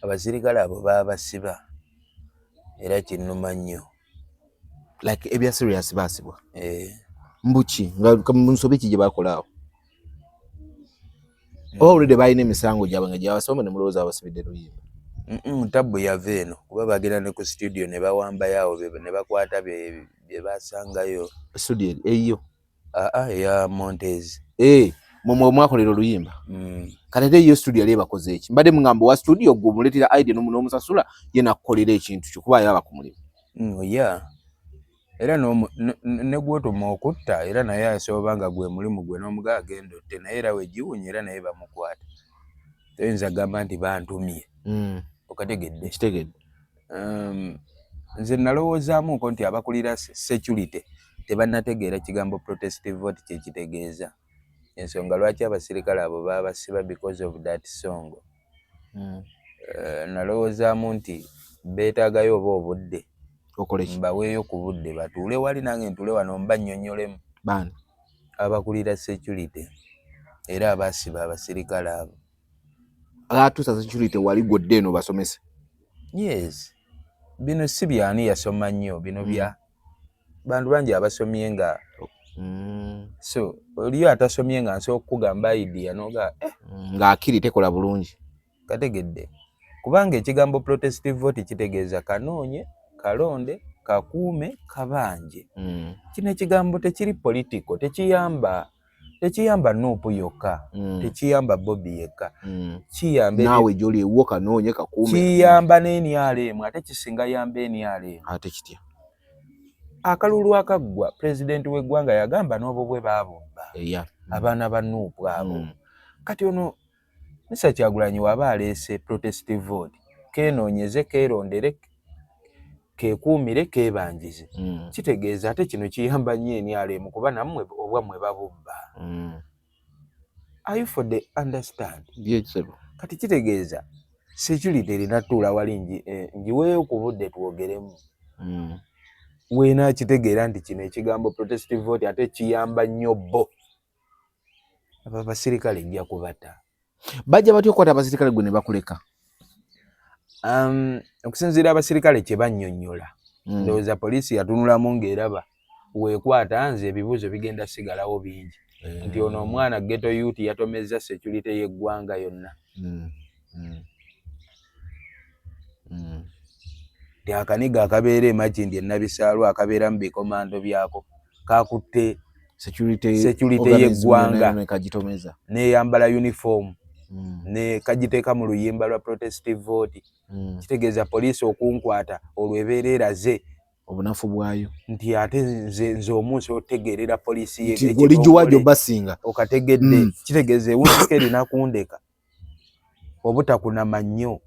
[SPEAKER 1] Abasirikale abo baba basiba era kinnuma nnyo
[SPEAKER 2] like ebya serious basibwa mbuki nga munsobe ki gye bakola awo already bayina emisango gyabwe nga gyabasoma ne mulowooza abasibidde luyimba
[SPEAKER 1] tabbu yava eno kuba bagenda ne ku studio ne bawambayo ne bakwata bye basangayo
[SPEAKER 2] studio eyo
[SPEAKER 1] eya Montez
[SPEAKER 2] mwe mwakolera oluyimba kati ate iyo studio yali bakoze eki mbadde mugamba wa studio gwe muleetera idea n'omusasula ye nakukolera ekintu kyo kuba yaba ku mulimu
[SPEAKER 1] era ne gw'otuma okutta era naye asobola nga gwe mulimu gwe n'omugaa agenda otte naye era wegiwunya era naye bamukwata toyinza gamba nti bantumye okategedde
[SPEAKER 2] kitegedde
[SPEAKER 1] nze nalowoozaamuko nti abakulira security tebannategeera kigambo protestive vote kye kitegeeza ensonga lwaki abasirikale abo baba basiba because of that song nalowoozaamu nti beetaagayo oba obudde mbaweeyo ku budde batuule wali nange ntuule wano mbannyonnyolemu
[SPEAKER 2] bani
[SPEAKER 1] abakulira security era abasiba abasirikale abo
[SPEAKER 2] atuusa security wali godde eno basomese
[SPEAKER 1] yes bino si byani yasoma nnyo bino bya bantu bangi abasomye nga so oliyo atasomye nga nsobola okukugamba idea noga
[SPEAKER 2] ng'akiri tekola bulungi
[SPEAKER 1] kategedde kubanga ekigambo protestive vote kitegeeza kanoonye kalonde kakuume kabanje kino ekigambo tekiri political tekiyamba Nuupu yokka tekiyamba Bobby yekka kiyambe
[SPEAKER 2] naawe gy'oli ewo kanoonye kakuume
[SPEAKER 1] kiyamba n'NRM ate kisinga yamba NRM
[SPEAKER 2] ate kitya
[SPEAKER 1] akalulu akaggwa pulezidenti w'eggwanga yagamba n'obwo bwe baabumba abaana ba Nuupu abo kati ono Mr. Kyagulanyi waba aleese protestive vote keenoonyeze keerondere kekuumire keebanjize kitegeeza ate kino kiyamba nnyo NRM kuba nammwe obwammwe babubba are you for the understand kati kitegeeza security erina tuula wali njiweeyo ku budde twogeremu weena kitegeera nti kino ekigambo protestive vote ate kiyamba nnyo bo abo abasirikale ejja kubata
[SPEAKER 2] bajja batya okukwata abasirikale gwe ne bakuleka
[SPEAKER 1] okusinziira abasirikale kye bannyonnyola ndowooza poliisi yatunulamu ng'eraba weekwata nze ebibuuzo bigenda sigalawo bingi nti ono omwana ghetto youth yatomezza security y'eggwanga yonna ti akaniga akabeera emakindi enabisaalwa akabeera mu bikomando byako kakutte security y'eggwanga neyambala uniform ne kagiteeka mu luyimba lwa protestive vote kitegeeza poliisi okunkwata olwebeera eraze
[SPEAKER 2] obunafu bwayo
[SPEAKER 1] nti ate nze omunsi otegeerera poliisi
[SPEAKER 2] yeoligiwajo basinga
[SPEAKER 1] okategedde kitegeeza ewunzika erina kundeka obutakunama nnyo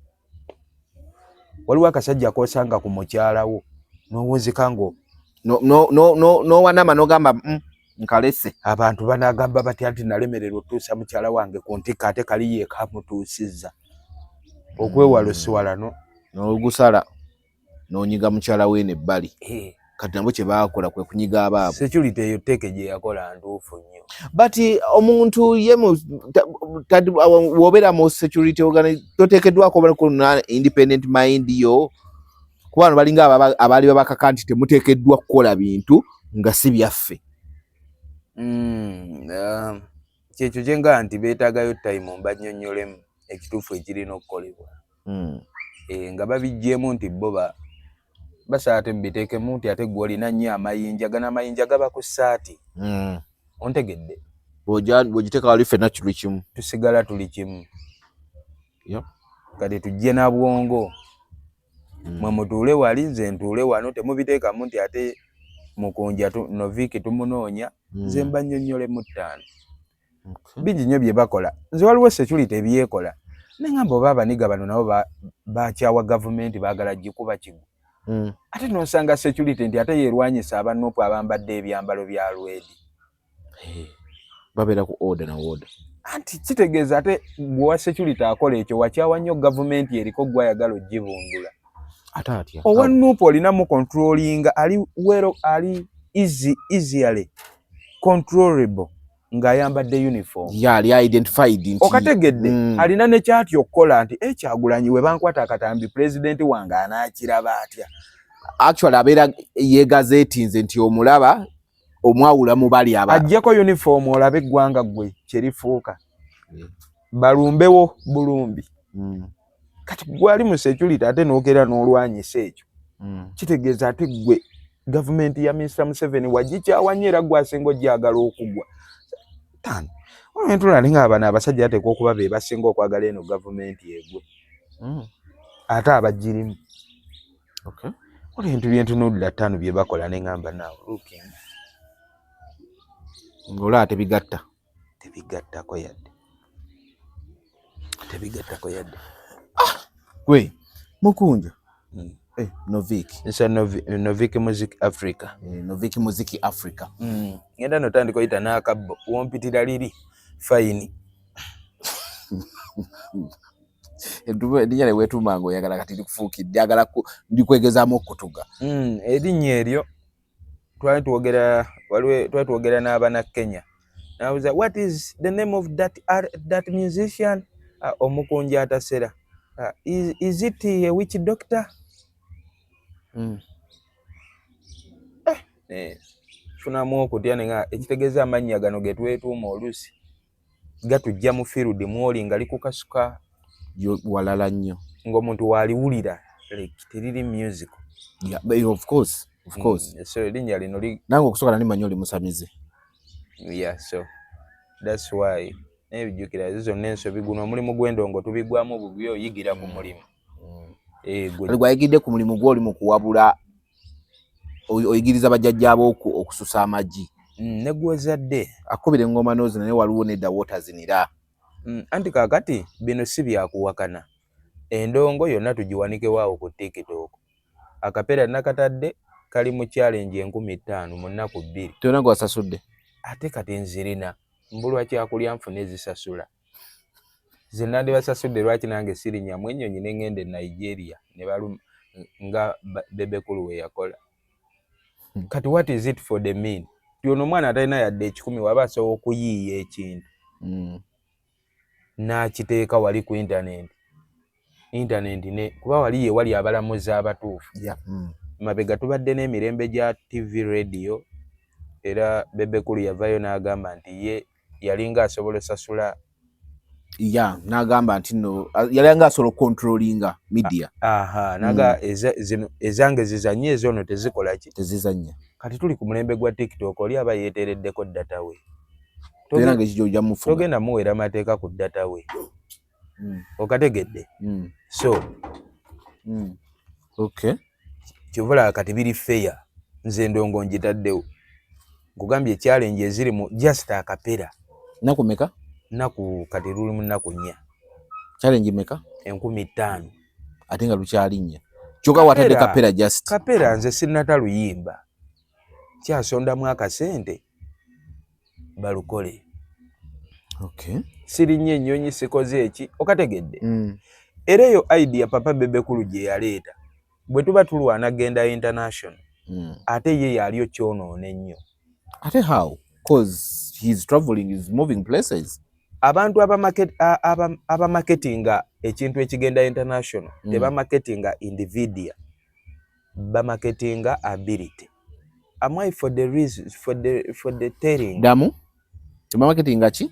[SPEAKER 1] waliwo akasajja kosanga ku mukyalawo n'owunzika ngo
[SPEAKER 2] nowanama nogamba nkalese
[SPEAKER 1] abantu banagamba batya nti nalemererwa otuusa mukyala wange ku ntikka ate kali yeekamutuusizza okwewala oswalano
[SPEAKER 2] n'ogusala n'onyiga mukyala we n'ebbali kati nabo kye baakola kwe kunyiga abaabo
[SPEAKER 1] security eyo teeke gye yakola ntuufu nnyo
[SPEAKER 2] but omuntu ye wobeera mu security toteekeddwako oba independent mind yo kuba bano balinga abaali babakaka nti temuteekeddwa kukola bintu nga si byaffe
[SPEAKER 1] kyekyo kyenga nti beetaagayo time mbannyonnyolemu ekituufu ekirina okukolebwa nga babiggyemu nti bo basa ate mbiteeke munti ate gwolina nnyo amayinja gana amayinja gaba ku ssaati ontegedde
[SPEAKER 2] bw'ogiteeka wali ffenna kiri kimu
[SPEAKER 1] tusigala tuli kimu kati tujje na bwongo mwe mutuule wali nze ntuule wano temubiteekamu nti ate mukunja Noviki tumunoonya nze mba nnyonnyole mu 5 bingi nnyo bye bakola nze waliwo security ebyekola nengamba oba abaniga bano nabo bakyawa gavumenti baagala gikuba kigu ate nosanga security nti ate yerwanyisa abanupu abambadde ebyambalo bya lwedi
[SPEAKER 2] babeera ku order na order
[SPEAKER 1] anti kitegeeza ate gwa security akola ekyo wakyawa nnyo gavumenti eriko gwayagala ogibundula
[SPEAKER 2] ate atya
[SPEAKER 1] owa nupu olinamu controlling ali easily controllable ng'ayambadde uniform
[SPEAKER 2] ali identified nti
[SPEAKER 1] okategedde alina ne kyati okukola nti Kyagulanyi we bankwata akatambi president wange anaakiraba atya
[SPEAKER 2] actually abeera yeegazeetinze nti omulaba omwawula mu bali
[SPEAKER 1] ajjako uniform olabe eggwanga gwe kyerifuuka balumbewo bulumbi kati gwali mu security ate n'okera n'olwanyisa ekyo kitegeeza ate gwe gavumenti ya Mr. Museveni wagikyawanye era gwasinga ojjagala okugwa tano olwentula nga abana abasajja ateekwa okuba be basinga okwagala eno gavumenti egwe ate abagirimu olwintu byentunuulira 5 bye bakola neŋŋamba naawe looking
[SPEAKER 2] ng'olaba
[SPEAKER 1] tebigattako yadde
[SPEAKER 2] gwe mukunja Noviki
[SPEAKER 1] nsa Noviki Music Africa
[SPEAKER 2] Noviki Music Africa
[SPEAKER 1] ngenda notandika oyita n'akabbo wompitira liri fayini
[SPEAKER 2] erinnya lyeweetuuma ng'oyagala kati likufuukidde agala ndikwegezaamu okutuga
[SPEAKER 1] erinnya eryo twali twogera n'abana Kenya nabuuza what is the name of that musician omukunja atasera is it a witch doctor funamu okutya nenga ekitegeeza amannya gano ge twetuuma oluusi gatujja mu field mwoli nga likukasuka
[SPEAKER 2] walala nnyo
[SPEAKER 1] ng'omuntu waliwulira teriri music
[SPEAKER 2] of course
[SPEAKER 1] so erinnya lino
[SPEAKER 2] nange okusooka nali manyi oli musamize
[SPEAKER 1] so that's why nebijjukira ezo zonna ensobi guno omulimu gw'endongo tubigwamu bubi oyigira ku mulimu
[SPEAKER 2] gwayigidde ku mulimu gw'oli mu kuwabula oyigiriza bajjajjaabo okususa amagi
[SPEAKER 1] ne gwozadde
[SPEAKER 2] akubira engoma n'ozina naye waliwo nedda wootazinira
[SPEAKER 1] anti kaakati bino si byakuwakana endongo yonna tugiwanike waawo ku TikTok akapeera nakatadde kali mu challenge 15,000 mu nnaku 2
[SPEAKER 2] tona gwasasudde
[SPEAKER 1] ate kati nzirina mbulwa kyakulya nfune ezisasula ze nandibasasudde lwaki nange sirinnyamu ennyonyi ne ngende Nigeria ne baluma nga Bebekulu we yakola kati what is it for the mean tyono omwana atalina yadde 10 waba asobola okuyiiya ekintu n'akiteeka wali ku internet ne kuba wali ye wali abalamuzi abatuufu mabega tubadde n'emirembe gya TV radio era Bebekulu yavayo n'agamba nti ye yalinga asobola osasula
[SPEAKER 2] n'agamba nti no yalinga asobola controllinga media
[SPEAKER 1] naga ezange zizanye ezono tezikola ki
[SPEAKER 2] tezizanya
[SPEAKER 1] kati tuli ku mulembe gwa TikTok oli aba yeetereddeko data we
[SPEAKER 2] togenda ng'ekijjo mufuna
[SPEAKER 1] togenda muwera amateeka ku data we okategedde so kivula kati biri fair nze ndongo njitaddewo nkugambye challenge eziri mu just akapera
[SPEAKER 2] naku meka
[SPEAKER 1] naku kati luli mu naku 4
[SPEAKER 2] challenge meka
[SPEAKER 1] 15,000
[SPEAKER 2] ate nga lukyali 4 kyokka watadde kapera just
[SPEAKER 1] kapera nze sinata luyimba kyasondamu akasente balukole sirinnye ennyonyi sikoze eki okategedde era eyo idea papa Bebekulu gye yaleeta bwe tuba tulwana genda international ate ye yaliyo kyonoona ennyo
[SPEAKER 2] ate how cause he's traveling is moving places
[SPEAKER 1] abantu abamarketinga ekintu ekigenda international tebamarketinga individual bamarketinga ability am I for the reason for the telling
[SPEAKER 2] damu tebamarketinga ki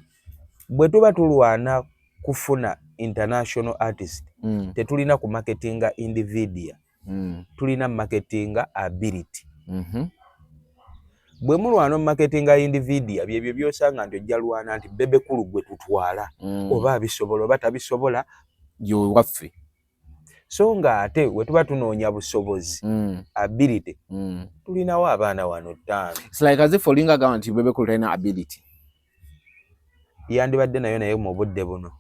[SPEAKER 1] bwe tuba tulwana kufuna international artist tetulina ku marketinga individual tulina marketing ability. Bwe mulwana marketing individual byebyo byosanga nti ojja lwana nti bebe kulu gwe tutwala oba abisobola oba tabisobola
[SPEAKER 2] yo waffe.
[SPEAKER 1] So nga ate we tuba tunoonya busobozi ability tulinawo abaana wano 5.
[SPEAKER 2] It's like as if olinga gama bebe kulu talina ability.
[SPEAKER 1] Yandibadde nayo naye mu budde buno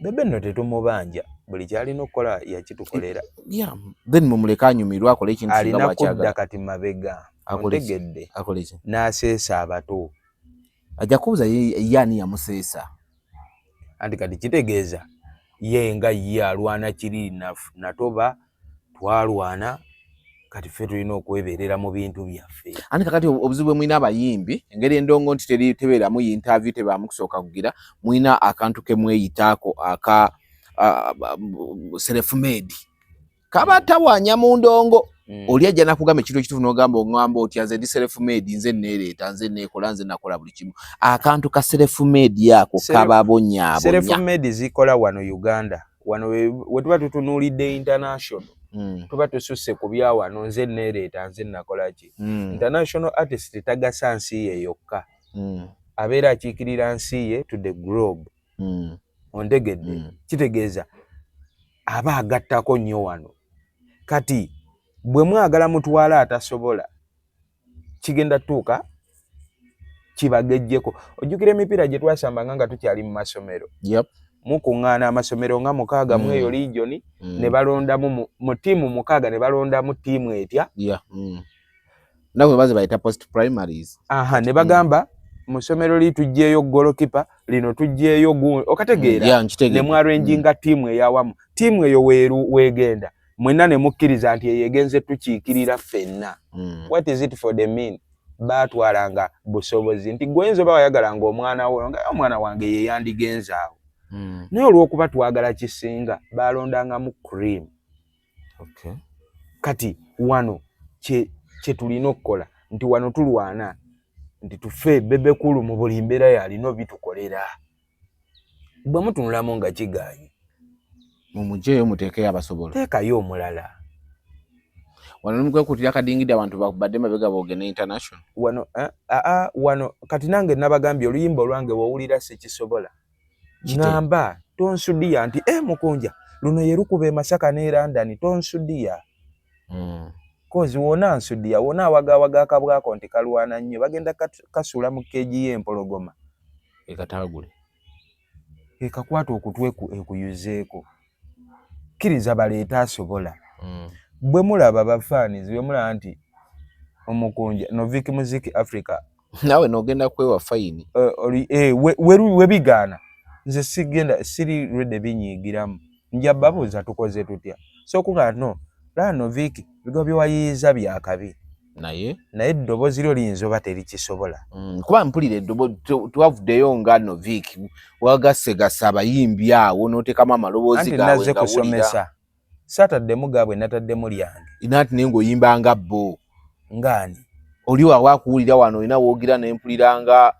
[SPEAKER 1] bebe no tetumubanja buli kyalina okukola yakitukolera.
[SPEAKER 2] Yeah, then mumuleka anyumirwa akole ekintu
[SPEAKER 1] alina kudda kati mabega ontegedde
[SPEAKER 2] akoleki
[SPEAKER 1] n'aseesa abato
[SPEAKER 2] ajja kubuuza yani yamuseesa
[SPEAKER 1] anti kati kitegeeza ye nga ye alwana kiri natoba twalwana kati ffe tulina okwebeerera mu bintu byaffe.
[SPEAKER 2] Anti kakati obuzibu mwina abayimbi engeri endongo nti tebeeramu interview tebaamu kusooka kugira mwina akantu ke mweyitaako aka self made kaba tawanya mu ndongo oli ajja nakugamba ekintu ekituufu n'ogamba oŋŋamba otya nze ndi self made nze neereeta nze neekola nze nakola buli kimu akantu ka self made yako kababonyaabonya.
[SPEAKER 1] Self made zikola wano Uganda wano we tuba tutunuulidde international tuba tususse ku bya wano nze neereeta nze nakola ki. International artist tagasa nsi ye yokka abeera akiikirira nsi ye to the globe. Ontegedde kitegeeza aba agattako nnyo wano. Kati bwe mwagala mutwala atasobola kigenda tuuka kibagejjeko. Ojjukira emipiira gye twasambanga nga tukyali mu masomero. Mukuŋŋaana amasomero nga 6 mu eyo region ne balondamu mu tiimu 6 ne balondamu tiimu etya.
[SPEAKER 2] Nabo baze bayita post primaries.
[SPEAKER 1] Ne bagamba mu ssomero li tujjeeyo goalkeeper lino tujjeeyo okategeera ne mwaranging tiimu eyawamu. Tiimu eyo weegenda mwenna ne mukkiriza nti eyegenze tukiikirira ffenna. What is it for the mean? Baatwalanga busobozi nti gwenzo bawayagalanga omwana wo nga omwana wange ye yandigenza awo. Naye olw'okuba twagala kisinga balondangamu cream. Kati wano kye tulina okukola nti wano tulwana nti tufe bebe kulu mu buli mbeera yalina bitukolera. Bwe mutunulamu nga kigaanyi
[SPEAKER 2] mumujeeyo muteekeyo abasobola.
[SPEAKER 1] Teekayo omulala.
[SPEAKER 2] Wano nimukwekkutira akadingidde abantu bakubadde mabega boogene international.
[SPEAKER 1] Wano kati nange nabagambye oluyimba olwange wowulira sikisobola. Ngamba tonsudiya nti mukunja luno ye lukuba e Masaka ne London tonsudiya. Kozi wona nsudiya wona awagawaga akabwako nti kalwana nnyo bagenda kasula mu keji y'empologoma
[SPEAKER 2] ekatagule
[SPEAKER 1] ekakwata okutwe ekuyuzeeko kiriza baleeta asobola. Bwe mulaba bafaanizi bwe mulaba nti omukunja Novik Music Africa
[SPEAKER 2] nawe nogenda kwewa fayini
[SPEAKER 1] we bigaana nze siri rede binyiigiramu nja babuuza tukoze tutya so kuga no la Novik bigo byewayiiza byakabi
[SPEAKER 2] naye
[SPEAKER 1] eddoboozi lyo liyinza oba terikisobola.
[SPEAKER 2] Kuba mpulira eddoboozi twavuddeyo nga Novik wagassegasa abayimbi awo n'oteekamu amaloboozi gaabwe
[SPEAKER 1] naze kusomesa Saturday mugaabwe nataddemu lyange
[SPEAKER 2] inaati naye ng'oyimbanga bo
[SPEAKER 1] ngaani
[SPEAKER 2] oli wakuwulira wano olina woogira ne mpuliranga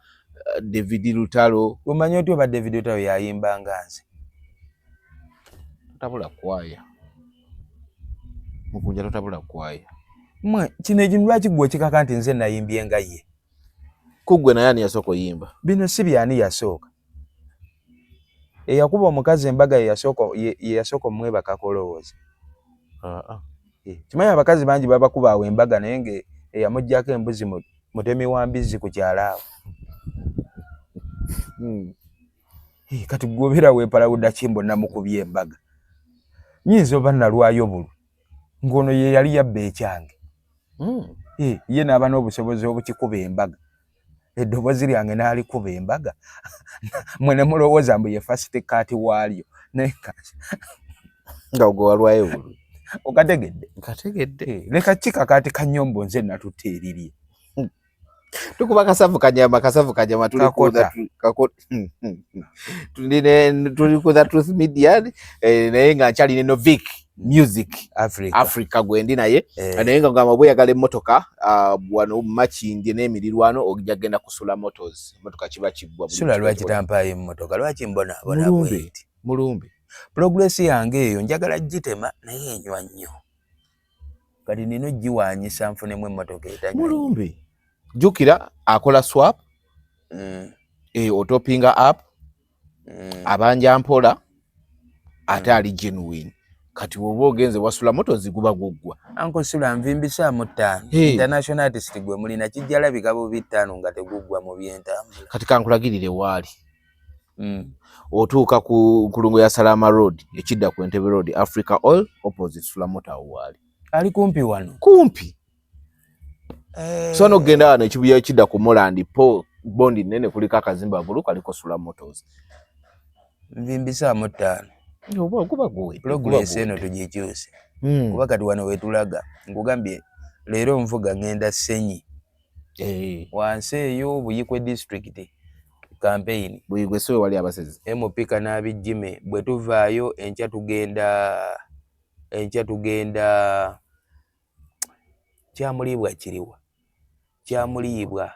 [SPEAKER 2] David Lutalo.
[SPEAKER 1] Omanyi otyo ba David Lutalo yayimbanga nze
[SPEAKER 2] totabula kwaya mukunja totabula kwaya
[SPEAKER 1] kino ekintu lwaki gwe kikaka nti nze nayimbye nga ye
[SPEAKER 2] kuggwe naye ani yasooka oyimba
[SPEAKER 1] bino si byani yasooka eyakuba omukazi embaga ye yasooka omwebaka kolowooza. Kimanyi abakazi bangi babakuba awo embaga naye nga eyamuggyako embuzi mutemi wa mbizzi ku kyalaawo. Kati gwobeera weepalawudda kimbo namukubye embaga nyinza oba nalwayo bulu ng'ono ye yali yabba ekyange. Ye n'aba n'obusobozi obukikuba embaga eddoboozi lyange n'alikuba embaga mwene mulowooza mbu ye first kati waalyo naye
[SPEAKER 2] nga ogwo walwayo bulu
[SPEAKER 1] okategedde leka kikakati kanyombo nze natuteeririe
[SPEAKER 2] tukuba kasavu kanyama tulikuza Truth Media naye nga nkyalina Novik Music Africa gwendi naye naye nga ngamba bweyagala emmotoka wano Makindye n'emirirwano ojja genda kusula motors emmotoka kiba kiggwa
[SPEAKER 1] sula lwaki tampayo emmotoka lwaki mbona bweti
[SPEAKER 2] mulumbe
[SPEAKER 1] progress yange eyo njagala gitema naye enywa nnyo kati nino giwanyisa nfunemu emmotoka etanywa
[SPEAKER 2] mulumbi jukira akola swap otopinga app abanja mpola ate ali genuine kati woba ogenze wasula moto ziguba guggwa
[SPEAKER 1] Uncle Sula nvimbisa mu 5 international artist gwe mulina kijjala bigabo bitano nga teguggwa mu byentambula
[SPEAKER 2] kati kankulagirire waali otuuka ku kulungo ya Salama Road ekidda ku Entebbe Road Africa Oil opposite Sula Motor waali
[SPEAKER 1] ali kumpi wano
[SPEAKER 2] kumpi so no genda wano ekibuya ekidda ku Moland po bondi nene kuliko akazimba bulu kaliko Sula Motors
[SPEAKER 1] nvimbisa mu 5
[SPEAKER 2] oba kuba gwe
[SPEAKER 1] progress eno tugikyuse kuba kati wano wetulaga nkugambye leero nvuga ngenda Senyi wansi eyo Buyikwe district campaign
[SPEAKER 2] Buyigwe so wali abasezi
[SPEAKER 1] MP kanabijime bwe tuvaayo enkya tugenda kyamulibwa kiriwa kyamulibwa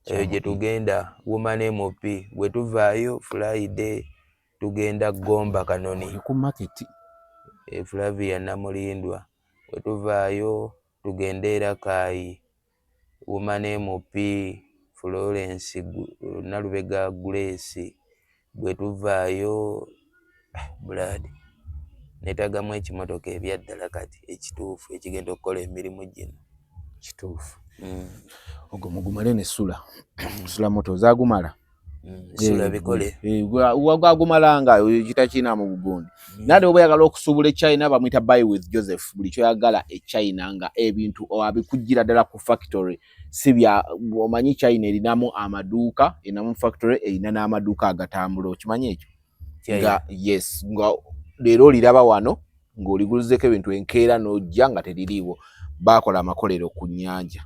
[SPEAKER 1] eyo gye tugenda woman MP bwe tuvaayo Friday tugenda Gomba Kanoni
[SPEAKER 2] ku market
[SPEAKER 1] Flavia Namulindwa bwe tuvaayo tugenda Rakai woman MP Florence Nalubega Grace bwe tuvaayo Brad netagamu ekimotoka ebyaddala kati ekituufu ekigenda okukola emirimu gino
[SPEAKER 2] kituufu ogwo mugumale ne Sula moto zagumala
[SPEAKER 1] Sula bikole
[SPEAKER 2] wagumalanga kitakina mu bugundi nade oba yagala okusubula China bamwita buy with Joseph buli kyo yagala China nga ebintu abikujira dala ku factory sibya omanyi China erinamu amaduuka enamu factory erina n'amaduuka agatambula okimanyi ekyo nga yes nga leero liraba wano ng'oligulizeko ebintu enkeera n'ojja nga teririiwo bakola amakolero ku nnyanja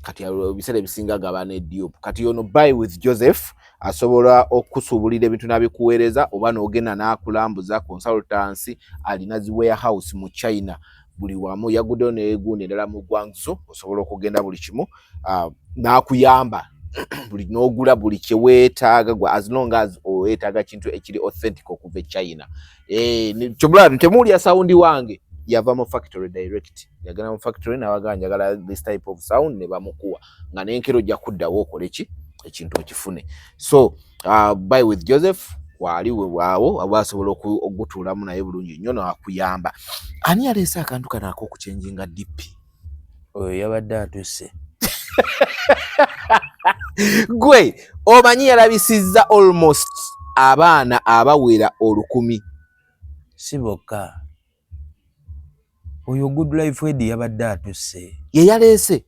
[SPEAKER 2] kati bisere bisinga gabana Diop kati ono buy with Joseph asobola okusubulira ebintu nabikuweereza oba n'ogenda n'akulambuza consultancy alina zi warehouse mu China buli wamu yagudo neegunde ndala mu Guangzhou osobola okugenda buli kimu n'akuyamba buli n'ogula buli kye weetaaga gwa as long as weetaaga kintu ekiri authentic okuva China kyobula ntemulya sound wange yava mu factory direct yagana mu factory n'abaganja gala this type of sound ne bamukuwa nga n'enkero jja kuddawo okole ekintu okifune so buy with Joseph wali waawo abasobola okutuulamu naye bulungi nnyo n'akuyamba ani yaleese akantu kano ak'okuchenjinga DP
[SPEAKER 1] oyo yabadde atuse
[SPEAKER 2] gwe omanyi yalabisizza almost abaana abawera 1,000
[SPEAKER 1] si bokka oyo Good Life Edi yabadde atuse
[SPEAKER 2] ye yaleese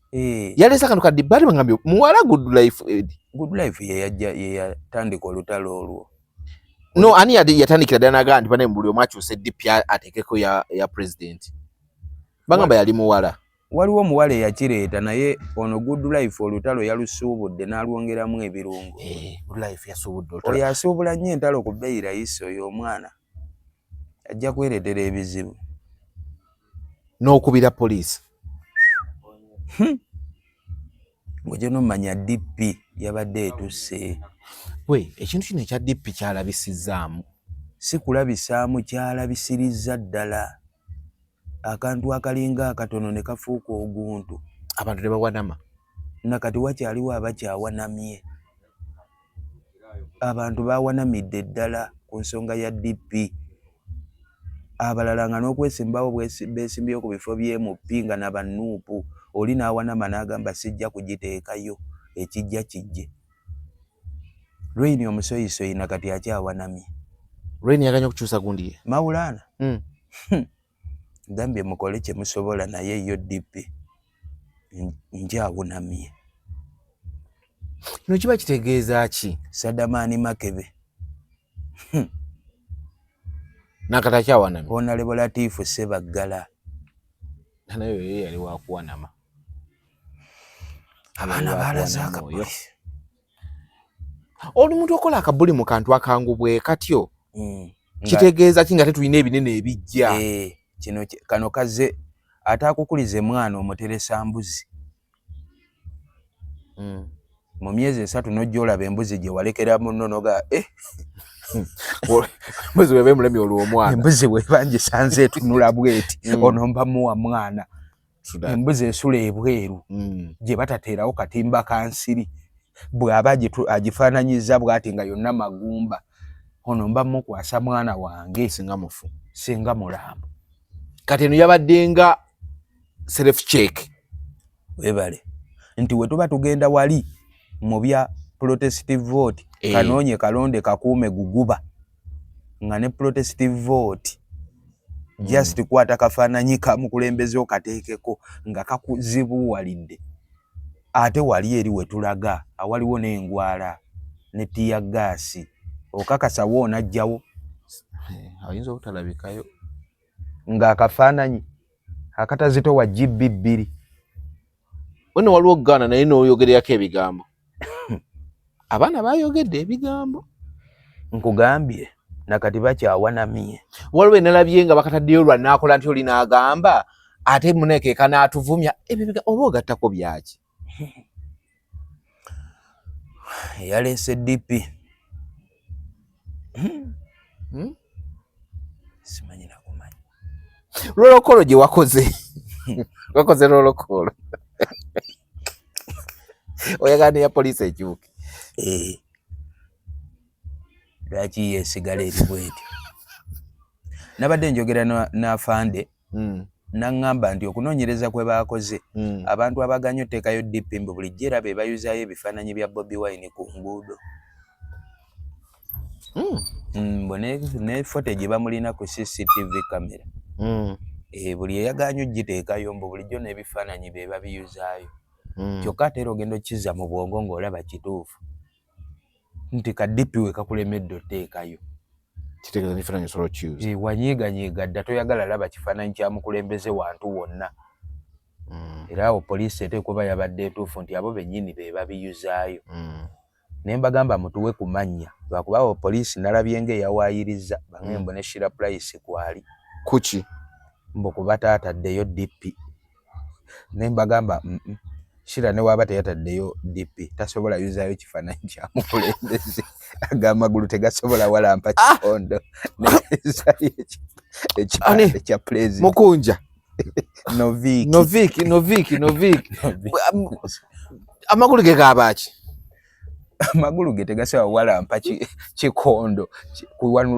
[SPEAKER 2] akantu ka DP bali bangambye muwala Good Life Edi
[SPEAKER 1] Good Life ye yatandika olutalo olwo
[SPEAKER 2] no ani yatandikira ddala naga nti bane mbuli omwakyuse DP atekeko ya president bangamba yali muwala
[SPEAKER 1] waliwo omuwala eyakireeta naye ono Good Life olutalo yalusuubudde n'alwongeramu ebirungo
[SPEAKER 2] Good Life yasuubudde
[SPEAKER 1] oyo asuubula nnyo entalo ku bbeeyi rayisi oyo omwana ajja kwereetera ebizibu
[SPEAKER 2] n'okubira poliisi
[SPEAKER 1] ng'ogye n'omanya DP yabadde etuse
[SPEAKER 2] we ekintu kino ekya DP kyalabisizzaamu
[SPEAKER 1] si kulabisaamu kyalabisirizza ddala akantu akalinga akatono ne kafuuka oguntu
[SPEAKER 2] abantu ne bawanama
[SPEAKER 1] nakati wakyaliwo abakyawanamye abantu bawanamidde ddala ku nsonga ya DP abalala nga n'okwesimbawo beesimbyeyo ku bifo by'MP nga nabannuupu oli n'awanama n'agamba sijja kugiteekayo ekijja kijje Rain omusoyisoyi nakati akyawanamye
[SPEAKER 2] Rain yaganya okukyusa gundi ye
[SPEAKER 1] Maulana gambye mukole kye musobola naye yo DP njawunamye
[SPEAKER 2] kino kiba kitegeeza ki
[SPEAKER 1] Sadamani Makebe
[SPEAKER 2] nakati akyawanamye
[SPEAKER 1] Honorable Latifu Sebaggala
[SPEAKER 2] nayo ye yali wakuwanama
[SPEAKER 1] abaana baalaze akabuli
[SPEAKER 2] oli muntu okola akabuli mu kantu akangubwe katyo kitegeeza ki nga tetulina ebinene ebijja
[SPEAKER 1] kino kano kaze atakukulize mwana omuteresa mbuzi mu myezi 3 n'ojja olaba embuzi gye walekera muno noga
[SPEAKER 2] Embuzi bw'eba emulemi olwo omwana.
[SPEAKER 1] Embuzi bw'eba ngisanze etunula bweti ono mba muwa mwana. Embuzi esula ebweru gye batateerawo katimba kansiri bw'aba agifaananyiza bw'ati nga yonna magumba ono mba mukwasa mwana wange
[SPEAKER 2] singa mufu
[SPEAKER 1] singa mulambo.
[SPEAKER 2] Kati eno yabadde nga self check.
[SPEAKER 1] Webale nti we tuba tugenda wali mu bya protestive vote kanoonye kalonde kakuume guguba nga ne protestive vote just kwata kafaananyi ka mukulembeze okateekeko nga kakuzibuwalidde ate wali eri we tulaga awaliwo n'engwala ne tiya gaasi okakasa woona ajjawo
[SPEAKER 2] ayinza obutalabikayo
[SPEAKER 1] ng'akafaananyi akatazitowa GB2
[SPEAKER 2] ono waliwo Ghana naye n'oyogererako ebigambo. Abaana bayogedde ebigambo
[SPEAKER 1] nkugambye nakati bakyawanamye.
[SPEAKER 2] Waliwo enalabye nga bakataddeyo lwa naakola nti oli n'agamba ate muneekeeka n'atuvumya ebyo oba ogattako byaki.
[SPEAKER 1] Yaleese DP simanyi nakumanya
[SPEAKER 2] lolokolo gye wakoze wakoze lolokolo oyagala ne ya poliisi ekyuke
[SPEAKER 1] lwaki yeesigala eri bwetyo. Nabadde njogera n'afande n'aŋŋamba nti okunoonyereza kwe baakoze abantu abaganya otteekayo DP mbu bulijjo era be bayuzaayo ebifaananyi bya Bobi Wine ku nguudo. Ne footage bamulina ku CCTV kamera buli eyaganya ogiteekayo mbu bulijjo n'ebifaananyi be babiyuzaayo. Kyokka ate era ogenda okizza mu bwongo ng'olaba kituufu nti ka DP we kakulemedde otteekayo
[SPEAKER 2] kitegeeza n'ekifaananyi osobola okiuza.
[SPEAKER 1] Wanyiiganyiiga dda toyagala laba kifaananyi kya mukulembeze wantu wonna. Era awo poliisi eteekwa kuba yabadde entuufu nti abo bennyini be babiyuzaayo. Ne mbagamba mutuwe ku mannya lwakuba awo poliisi nalabye ng'eyawaayiriza Bangembo ne Shira Price kwali.
[SPEAKER 2] Kuki?
[SPEAKER 1] Mbu kuba taataddeyo DP. Ne mbagamba Shira ne waaba teyataddeyo DP tasobola yuzaayo kifaananyi kya mukulembeze ag'amagulu tegasobola walampa kikondo ekipande kya president
[SPEAKER 2] Mukunja
[SPEAKER 1] Novik
[SPEAKER 2] amagulu ge gaabaki
[SPEAKER 1] amagulu ge tegasobola walampa kikondo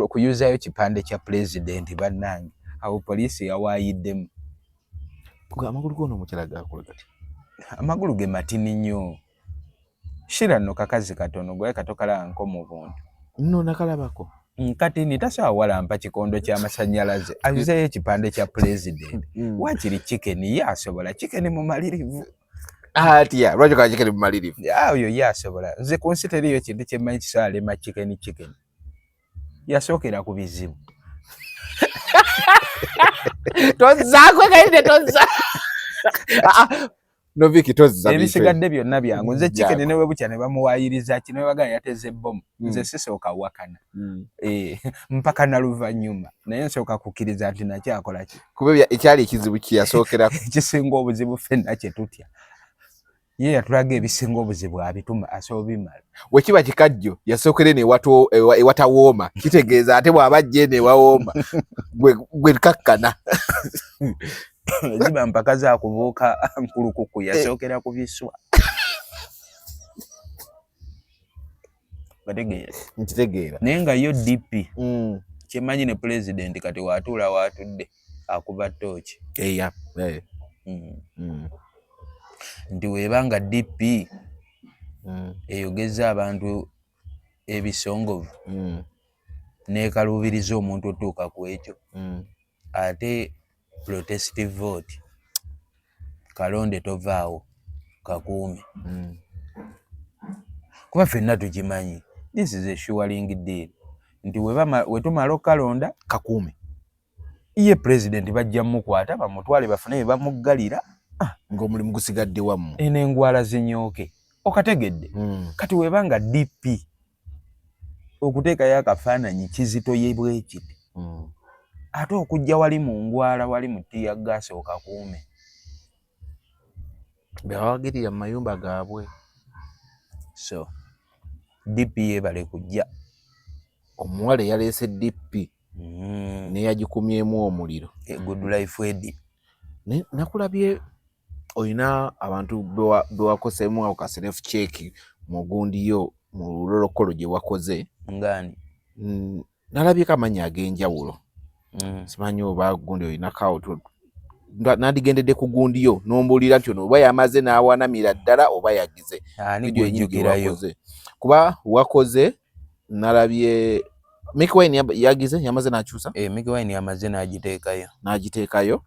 [SPEAKER 1] kuyuzaayo kipande kya president bannange. Awo poliisi yawaayiddemu.
[SPEAKER 2] Amagulu gono omukyala gakola gati
[SPEAKER 1] amagulu ge matini nnyo. Shira nno kakazi katono gwe katokala nko mu buntu
[SPEAKER 2] nno nakalabako
[SPEAKER 1] kati tasobola walampa kikondo ky'amasannyalaze ayuzeeyo ekipande kya president. Wakiri chicken ye asobola chicken mu malirivu
[SPEAKER 2] atya lwaki kala chicken mu malirivu
[SPEAKER 1] oyo ye asobola. Nze ku nsi teriyo kintu kye mmanyi kisobola alema chicken yasookera ku bizibu
[SPEAKER 2] tozaakwe kayite toza Noviki tozza
[SPEAKER 1] ebisigadde byonna byangu. Nze chicken ne webukya ne bamuwaayiriza kino bagala yateze bommu nze sisooka wakana mpaka na luvannyuma naye nsooka kukkiriza nti nakyakola ki
[SPEAKER 2] kuba ekyali ekizibu kiyasookerako
[SPEAKER 1] ekisinga obuzibu ffenna kye tutya ye yatulaga ebisinga obuzibu abituma asoobimala.
[SPEAKER 2] Wekiba kikajjo yasookere ewatawooma kitegeeza ate bw'abajja eno ewawooma gwe kakkana
[SPEAKER 1] ziba mpaka za kubuuka nkulukuku yasookera ku biswa. Bategeera
[SPEAKER 2] nkitegeera
[SPEAKER 1] naye nga yo DP kyemanyi ne president kati waatuula waatudde akuba ttooki nti weebanga DP eyogeza abantu ebisongovu n'ekaluubiriza omuntu otuuka ku ekyo ate protestive vote kalonde tovaawo kakuume kuba ffenna tukimanyi. This is a sureling deal nti wetumala okalonda
[SPEAKER 2] kakuume
[SPEAKER 1] ye president bajja mukwata bamutwale bafune bye bamuggalira
[SPEAKER 2] ng'omulimu gusigadde wammwe
[SPEAKER 1] eno engwala zinyooke okategedde. Kati webanga DP okuteekayo akafaananyi kizito ye bwekiti ate okujja wali mu ngwala wali mu tiya gaasi okakuume
[SPEAKER 2] bewagirira mu mayumba gaabwe.
[SPEAKER 1] So DP yebale kujja
[SPEAKER 2] omuwala yaleese DP ne yagikumyemu omuliro.
[SPEAKER 1] Good Life Eddie.
[SPEAKER 2] Nakulabye oyina abantu bewakoseemu ako ka self check mu gundi yo mu lolokolo gye wakoze.
[SPEAKER 1] Ngani?
[SPEAKER 2] Nalabyeko amannya ag'enjawulo. Simanyi oba gundi oyina kawo nandigendedde ku gundi yo n'ombuulira nti ono oba yamaze n'awanamira ddala oba yagize. Kuba wakoze nalabye Mickey Wine yagize yamaze n'akyusa.
[SPEAKER 1] Mickey Wine yamaze
[SPEAKER 2] n'agiteekayo.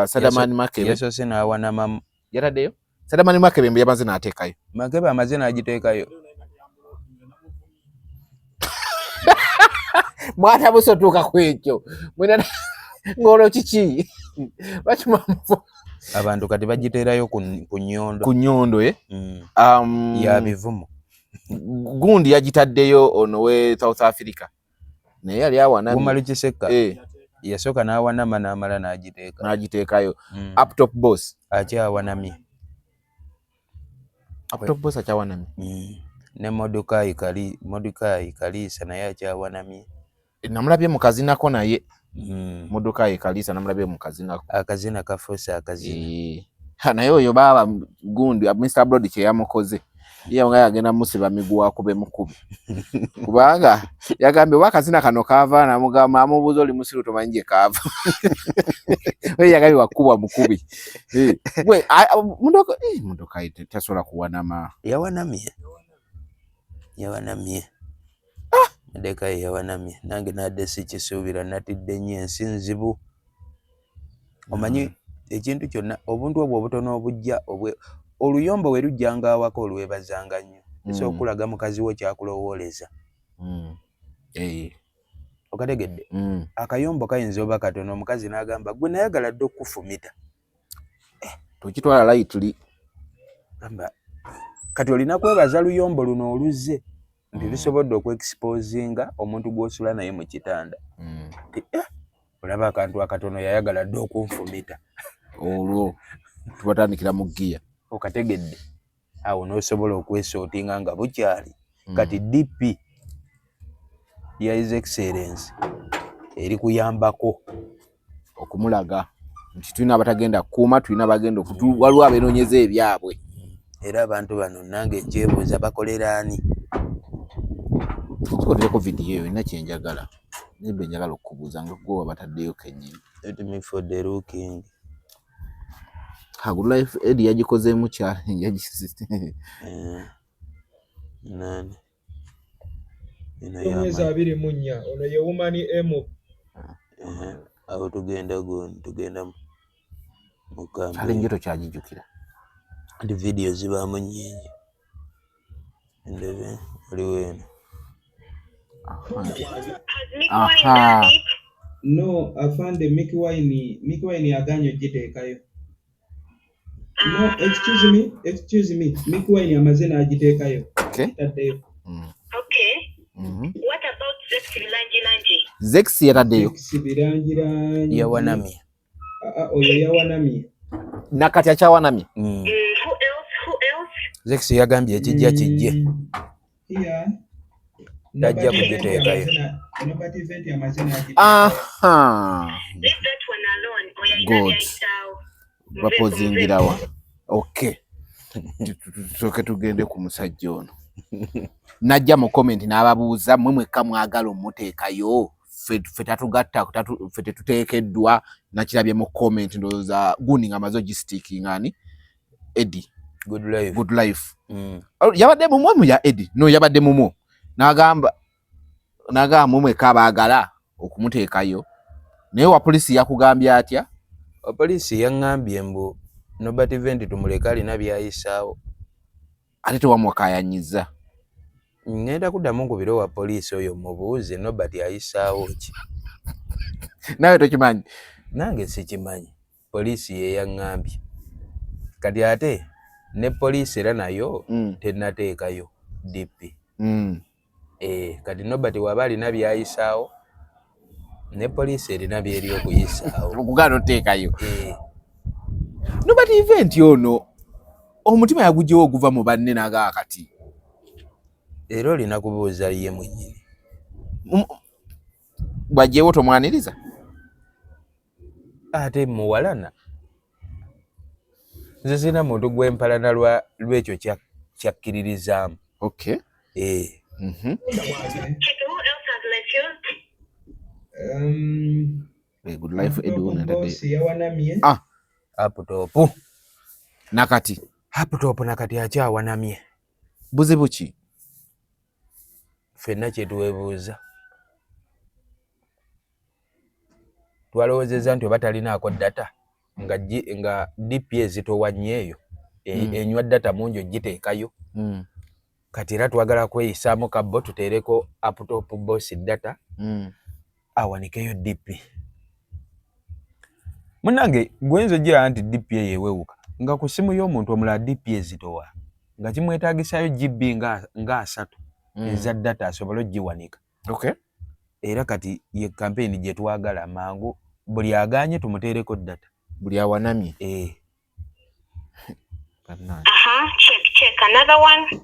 [SPEAKER 2] Sadamani Makebe
[SPEAKER 1] yasose n'awanama
[SPEAKER 2] yataddeyo. Sadamani Makebe yamaze n'ateekayo.
[SPEAKER 1] Makebe amaze n'agiteekayo.
[SPEAKER 2] Mwata busotuuka ku ekyo mwena ngolo kiki
[SPEAKER 1] abantu kati bagiteerayo ku
[SPEAKER 2] nyondo
[SPEAKER 1] ya bivumo.
[SPEAKER 2] Gundi yagitaddeyo ono we South Africa naye yali awanamye
[SPEAKER 1] Bumalu Kiseka yasooka n'awanama n'amala
[SPEAKER 2] n'agiteekayo. Uptop Boss
[SPEAKER 1] akyawanamye.
[SPEAKER 2] Uptop Boss akyawanamye
[SPEAKER 1] ne Modukai Kalisa naye akyawanamye.
[SPEAKER 2] Namulabye mu kazinako naye Modukai Kalisa namulabye mu kazinako.
[SPEAKER 1] Akazina kafuuse akazina.
[SPEAKER 2] Naye oyo baba gundi Mr. Brody kye yamukoze ye nga yagenda musiba miguwa kube mukubi. Kubanga yagambye wakazina kano kava namugamba amubuzo oli musiru tomanyije kava. We yagambye wakubwa mukubi. We Modukai tasobola kuwanama.
[SPEAKER 1] Yawanamye. Modukai yawanamye. Nange nadde sikisuubira natidde nnyo ensi nzibu. Omanyi ekintu kyonna obuntu obwo obutono obujja oluyombo we lujjanga awaka olwebazanga nnyo. Ese okulaga mukazi wo kyakulowooleza. Okategedde? Akayombo kayinza oba katono omukazi n'agamba gwe nayagala dde okufumita.
[SPEAKER 2] Tokitwala lightly.
[SPEAKER 1] Kati olina kwebaza luyombo luno oluzze nti lusobodde okwexposinga omuntu gw'osula naye mu kitanda. Olaba akantu akatono yayagala dde okunfumita.
[SPEAKER 2] Olwo tubatandikira mu giya.
[SPEAKER 1] Okategedde? Awo n'osobola okwesootinga nga bukyali. Kati DP ya His Excellency eri kuyambako
[SPEAKER 2] okumulaga nti tulina abatagenda kuuma, tulina abagenda waliwo abenoonyeza ebyabwe.
[SPEAKER 1] Era abantu bano nange nkyebuuza bakolera ani?
[SPEAKER 2] Tukolereko vidiyo eyo, ina kyenjagala. Nimbe njagala okukubuuza nga gwe bataddeyo kennyini.
[SPEAKER 1] Let me for the looking.
[SPEAKER 2] Good Life Eddie yagikozeemu challenge yagisiste.
[SPEAKER 1] Nani?
[SPEAKER 4] Omwezi 24 ono ye woman emo.
[SPEAKER 1] Aho tugenda mu kambi.
[SPEAKER 2] Challenge to kyagijjukira.
[SPEAKER 1] Ndi video zibaamu nnyingi. Ndebe waliwo eno.
[SPEAKER 4] No, afande Mickey Wine yaganye ogiteekayo. No, excuse me. Mickey Wine amaze n'agiteekayo.
[SPEAKER 2] Okay.
[SPEAKER 4] Taddeyo.
[SPEAKER 3] Okay. What about Zex Bilangi?
[SPEAKER 2] Zex yataddeyo.
[SPEAKER 4] Zex Bilangi.
[SPEAKER 1] Yawanamye.
[SPEAKER 4] Oyo yawanamye.
[SPEAKER 2] Nakati akyawanamye.
[SPEAKER 3] Who else?
[SPEAKER 1] Zex yagambye ekijja kijje.
[SPEAKER 4] Yeah.
[SPEAKER 1] Tajja kugiteekayo.
[SPEAKER 4] Nobody event amaze n'agiteekayo.
[SPEAKER 2] Aha.
[SPEAKER 3] Leave that one alone.
[SPEAKER 2] Good. Bapozingirawa. Okay. Tusoke tugende ku musajja ono. Najja mu comment n'ababuuza mmwe mwekka mwagala omuteekayo. Ffe tatugatta ffe tetuteekeddwa nakirabye mu comment ndowooza gundi nga amaze ogistikingani Eddie. Good Life. Yabadde mumwe mu ya Eddie. No yabadde mumwe. N'agamba mwekka abaagala okumuteekayo. Naye wa polisi yakugambye atya?
[SPEAKER 1] Poliisi yaŋŋambye mbu Nobert Event tumuleka alina byayisaawo.
[SPEAKER 2] Ate tewamwakaayanyiza.
[SPEAKER 1] Ngenda kuddamu ku biro wa poliisi oyo mubuuze Nobert ayisaawo ki.
[SPEAKER 2] Nawe tokimanyi?
[SPEAKER 1] Nange sikimanyi. Poliisi ye yaŋŋambye. Kati ate ne poliisi era nayo tennateekayo DP. Kati Nobert waba alina byayisaawo ne poliisi erina byeri okuyisaawo.
[SPEAKER 2] Okugaana oteekayo. Nobert Event ono omutima yagujjewo oguva mu banne n'agaa kati.
[SPEAKER 1] Era olina kubuuza ye mwennyini.
[SPEAKER 2] Bwajewo tomwaniriza
[SPEAKER 1] ate muwalana nze sina muntu gwempalana lwekyo kyakkiririzaamu.
[SPEAKER 2] Okay.
[SPEAKER 3] Check who else has refused.
[SPEAKER 2] Good life
[SPEAKER 4] boss yawanamye.
[SPEAKER 1] Aputopu
[SPEAKER 2] nakati akyawanamye. Buzibu ki?
[SPEAKER 1] Ffenna kye tuweebuuza. Twalowoozezza nti oba talinaako data nga DPA zitowanye eyo enywa data mungi ogiteekayo. Kati era twagala kweyisaamu kabbo tuteereko laptop boss data awanikeyo DP. Munnange gwenzo gira nti DPA yeewewuka nga ku simu y'omuntu omulala DPA zitowa nga kimwetaagisayo GB nga 3 eza data asobole ogiwanika.
[SPEAKER 2] Okay.
[SPEAKER 1] Era kati ye campaign gye twagala mangu buli aganye tumuteereko data.
[SPEAKER 2] Buli awanamye.
[SPEAKER 3] Check another one.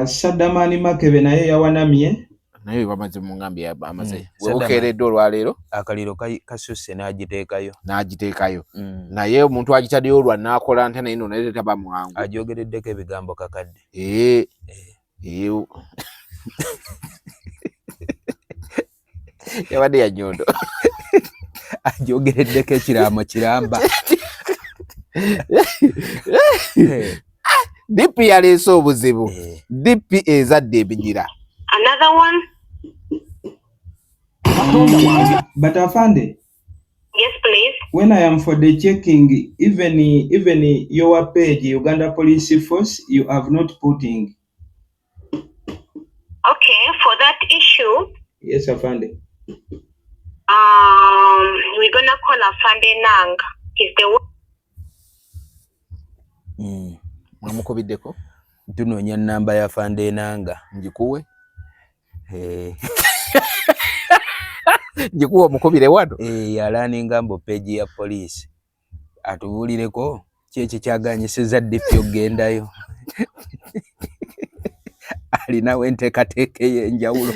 [SPEAKER 4] Saddamani Makebe naye yawanamye.
[SPEAKER 2] Naye bamaze mu ngambi amaze. Webukeeredde olwaleero
[SPEAKER 1] akaliro kasusse n'agiteekayo.
[SPEAKER 2] Naye omuntu agitaddeyo olwa n'akola ntana ino naye taba mwangu.
[SPEAKER 1] Agyogereddeko ebigambo kakadde.
[SPEAKER 2] Yabadde ya nyondo.
[SPEAKER 1] Agyogereddeko ekiraamo kiramba.
[SPEAKER 2] DP yaleese obuzibu. DP ezadde ebinyira.
[SPEAKER 3] Another one.
[SPEAKER 4] But Afande.
[SPEAKER 3] Yes, please.
[SPEAKER 4] When I am for the checking, even your page, Uganda Police Force, you have not putting.
[SPEAKER 3] Okay, for that issue.
[SPEAKER 4] Yes, Afande.
[SPEAKER 3] We're gonna call Afande Nang. He's the one.
[SPEAKER 2] Mwamukubiddeko?
[SPEAKER 1] Tunoonya nnamba ya Afande Nanga.
[SPEAKER 2] Njikuwe? Njikuwe omukubire wano?
[SPEAKER 1] Yalaninga mbu page ya police. Atubuulireko kyeki kyaganyisiza DP ogendayo. Alinawo enteekateeka ey'enjawulo.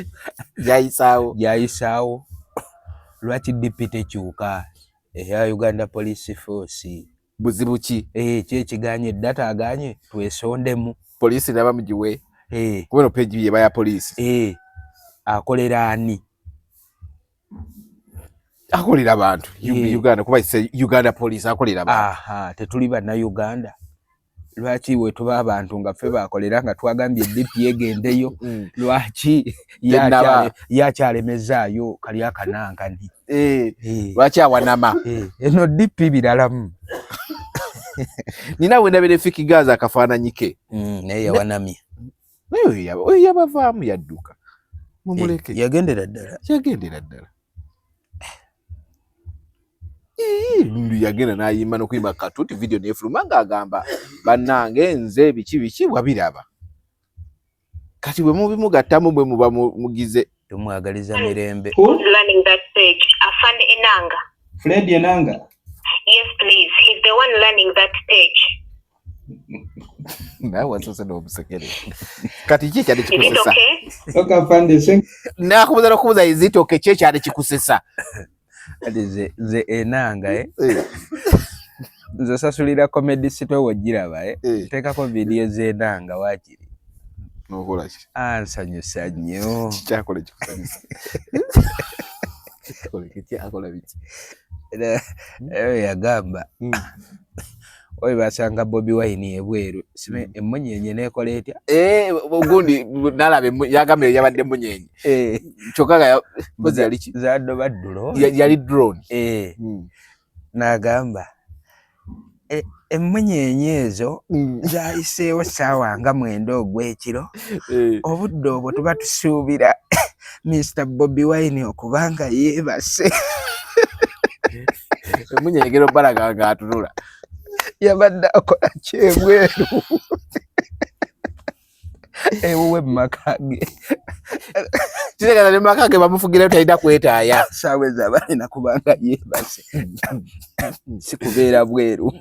[SPEAKER 1] Gyayisaawo. Lwaki DP tekyuka? Eya Uganda Police Force.
[SPEAKER 2] Buzibu ki?
[SPEAKER 1] Kyekiganye data aganye twesondemu.
[SPEAKER 2] Police naba mugiwe. Kubera page ye baya police.
[SPEAKER 1] Akolera ani?
[SPEAKER 2] Akolera abantu. Uganda kuba Uganda Police akolera abantu.
[SPEAKER 1] Tetuli banna Uganda. Lwaki we tuba abantu nga ffe bakolera nga twagambye DP egendeyo. Lwaki yakyalemezaayo kali akanankani.
[SPEAKER 2] Lwaki awanama?
[SPEAKER 1] Eno DP biralamu.
[SPEAKER 2] Nina wenda bere fiki gaza akafaananyike.
[SPEAKER 1] Naye yawanamye.
[SPEAKER 2] Naye yabavaamu yadduka. Mumuleke.
[SPEAKER 1] Yagendera ddala.
[SPEAKER 2] Ndu yagenda n'ayimba n'okuyimba katuuti video n'efuluma ng'agamba bannange nze biki wabiraba. Kati bwe mubimugattamu bwe muba mugize.
[SPEAKER 1] Tumwagaliza mirembe.
[SPEAKER 3] Who's learning that page? Afande Enanga.
[SPEAKER 4] Fred Enanga.
[SPEAKER 3] Yes, please. He's the one learning that page.
[SPEAKER 2] Nawe sasa ndo obusekere. Kati ki kyali
[SPEAKER 3] Is it
[SPEAKER 2] kikusesa?
[SPEAKER 3] okay?
[SPEAKER 4] Okay, Afande.
[SPEAKER 2] Nakubuza n'okubuza izitoke ki kyali kikusesa?
[SPEAKER 1] Ati ze Enanga nze sasulira comedy sito wogiraba teekako video z'Enanga waakiri.
[SPEAKER 2] Nokola ki?
[SPEAKER 1] Nsanyusa nnyo.
[SPEAKER 2] Kyakola kikusanyusa. Akola biki?
[SPEAKER 1] Yagamba oyo basanga Bobi Wine ebweru emmunyenye nekola etya?
[SPEAKER 2] Ogundi nalabe yagamba yabadde munyenye. Kyokka kozi yali ki?
[SPEAKER 1] Zaddo baddulo.
[SPEAKER 2] Yali drone.
[SPEAKER 1] N'agamba emmunyenye ezo zayiseewo ssaawa nga 9 ogw'ekiro. Obudde obwo tuba tusuubira Mr. Bobi Wine okubanga yeebase.
[SPEAKER 2] Emmunyenye gero balaga ng'atunula.
[SPEAKER 1] Yabadde akola kyebweru ewuwe mumakage.
[SPEAKER 2] Kitegana ne makage bamufugira talina kwetaaya.
[SPEAKER 1] Saawe z'abalina kubanga yeebase. Sikubeera bweru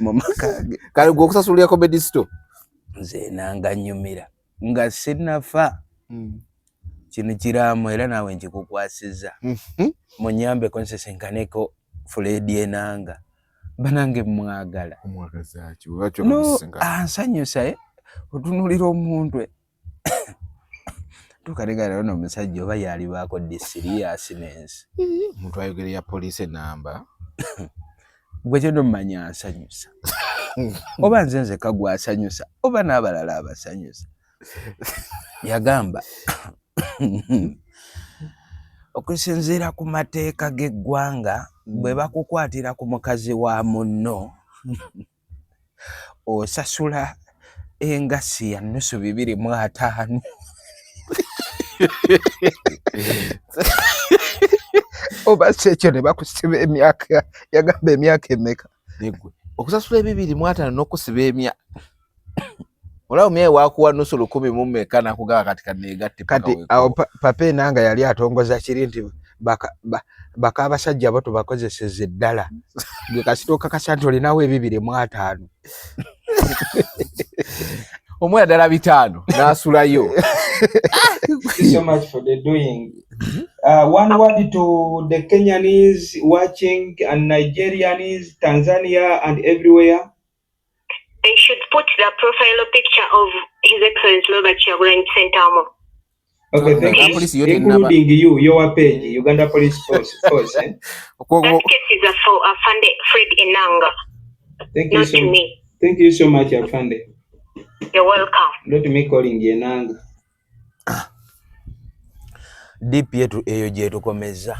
[SPEAKER 1] mu makage.
[SPEAKER 2] Kale gwe okusasulira comedy store?
[SPEAKER 1] Nze Enanga nnyumira nga sinnafa kino kiramu era naawe nkikukwasiza munyambe konsesenkaneko Fred Enanga banange mwagala ansanyusa otunulira omuntu tukalegala no omusajja oba yali baako seriousness
[SPEAKER 2] omuntu ayogerera police namba
[SPEAKER 1] gwe kyo mmanya ansanyusa oba nze kagwa asanyusa oba n'abalala abasanyusa yagamba okusinziira ku mateeka g'eggwanga bwe bakukwatira ku mukazi wa munno osasula engasi ya nusu 250 oba sekyo ne bakusiba emyaka yagamba emyaka emeka
[SPEAKER 2] okusasula 250 n'okusiba emyaka olaba mye wakuwa nusu 10 mu mmeka nakugaba kati kanegatte
[SPEAKER 1] kati awo Papa Enanga yali atongoza kiri nti baka abasajja abo tubakozeseze eddala gwe kasitoka kasanti olinawo 250
[SPEAKER 2] omwe ddala 5 n'asulayo.
[SPEAKER 4] Thank you so much for the doing. One word to the Kenyanese watching and Nigerians, Tanzania and everywhere.
[SPEAKER 3] They should put the profile picture of His Excellency Robert Kyagulanyi Ssentamu.
[SPEAKER 4] Okay, thank you. Including you, your page, Uganda Police Force.
[SPEAKER 3] That case is for Afande Fred Enanga.
[SPEAKER 4] Thank you so much. Thank you so much, Afande.
[SPEAKER 3] You're welcome.
[SPEAKER 4] Not me calling Enanga.
[SPEAKER 1] DP yetu eyo gye tukomeza.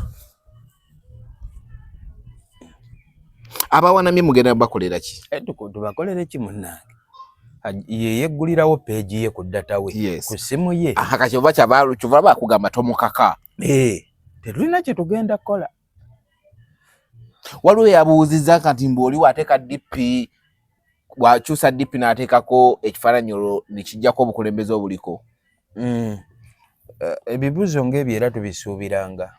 [SPEAKER 2] Abawanamye mugenda bakolera ki?
[SPEAKER 1] Tubakolere ki munnange? Ye yeggulirawo page ye ku data we ku simu ye.
[SPEAKER 2] Akakyova kyabalu kyova bakugamba tomukaka.
[SPEAKER 1] Tetulina kye tugenda kola.
[SPEAKER 2] Waliwo yabuuziza kati mboli wateeka DP wakyusa DP n'ateekako ekifaananyi nekijjako obukulembeze obuliko.
[SPEAKER 1] Ebibuuzo ng'ebyo era tubisuubiranga.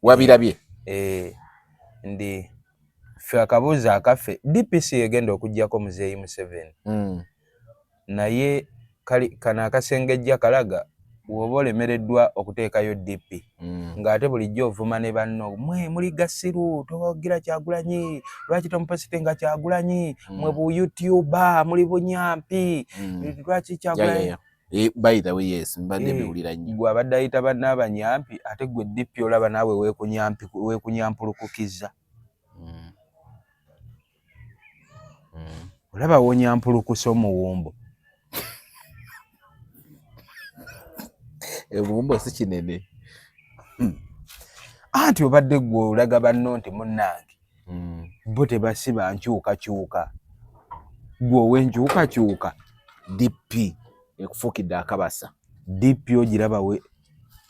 [SPEAKER 2] Wabirabye?
[SPEAKER 1] Ndi ffe akabuuzo akaffe DPC egenda okuggyako Muzeeyi Museveni. Naye kano akasengejja kalaga bw'oba olemereddwa okuteekayo DP ng'ate bulijjo ovuma ne banno mwe muli Gasiru togira Kyagulanyi lwaki tomuposite Kyagulanyi mwe bu YouTuber muli bunyampi lwaki Kyagulanyi.
[SPEAKER 2] By the way, yes, mbadde biwulira nnyo.
[SPEAKER 1] Gwe abadde ayita bannabanyampi ate gwe DP olaba naawe weekunyampulukukiza. Olaba wonyampulukusa omuwumbo.
[SPEAKER 2] Ebuwumbo si kinene.
[SPEAKER 1] Anti obadde gwe olaga banno nti munnange. Bo tebasiba nkyukakyuka. Gwe ow'enkyukakyuka
[SPEAKER 2] DP. Ekufukidde akabasa.
[SPEAKER 1] DP ogiraba we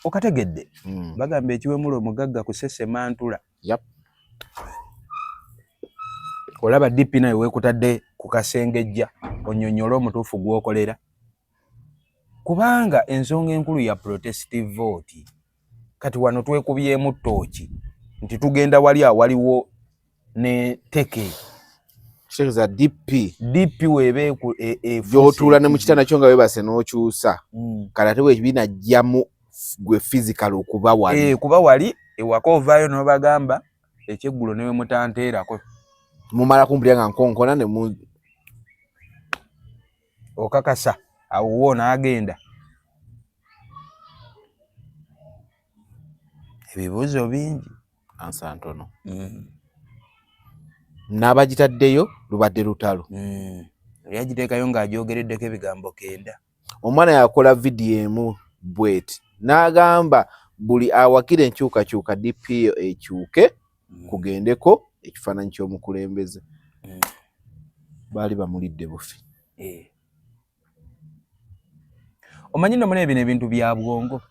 [SPEAKER 1] okategedde. Bagamba ekiwemula omugagga kusese mantula.
[SPEAKER 2] Yep.
[SPEAKER 1] Olaba DP naye weekutadde ku kasengejja onnyonnyola omutuufu gw'okolera. Kubanga ensonga enkulu ya protestive vote kati wano twekubyemu ttooki nti tugenda wali awaliwo ne teke.
[SPEAKER 2] Kitegeeza DP weebe
[SPEAKER 1] vyotula
[SPEAKER 2] ne mu kitanda kyo nga weebase n'okyusa. Kale ate binajjamu gwe physical okuba wali.
[SPEAKER 1] Kuba wali ewaka ovaayo n'obagamba ekyeggulo ne we mutanteerako.
[SPEAKER 2] Mumala kumpulira nga nkonkona ne mu
[SPEAKER 1] okakasa awo woona agenda. Ebibuuzo bingi.
[SPEAKER 2] Ansa ntono. N'abagitaddeyo lubadde lutalo.
[SPEAKER 1] Yagiteekayo ng'agyogereddeko ebigambo 9.
[SPEAKER 2] Omwana yakola vidiyo emu bweti n'agamba buli awakira enkyukakyuka DP ekyuke kugendeko ekifaananyi ky'omukulembeze. Baali bamulidde bufi.
[SPEAKER 1] Omanyi nno mune bino ebintu bya bwongo.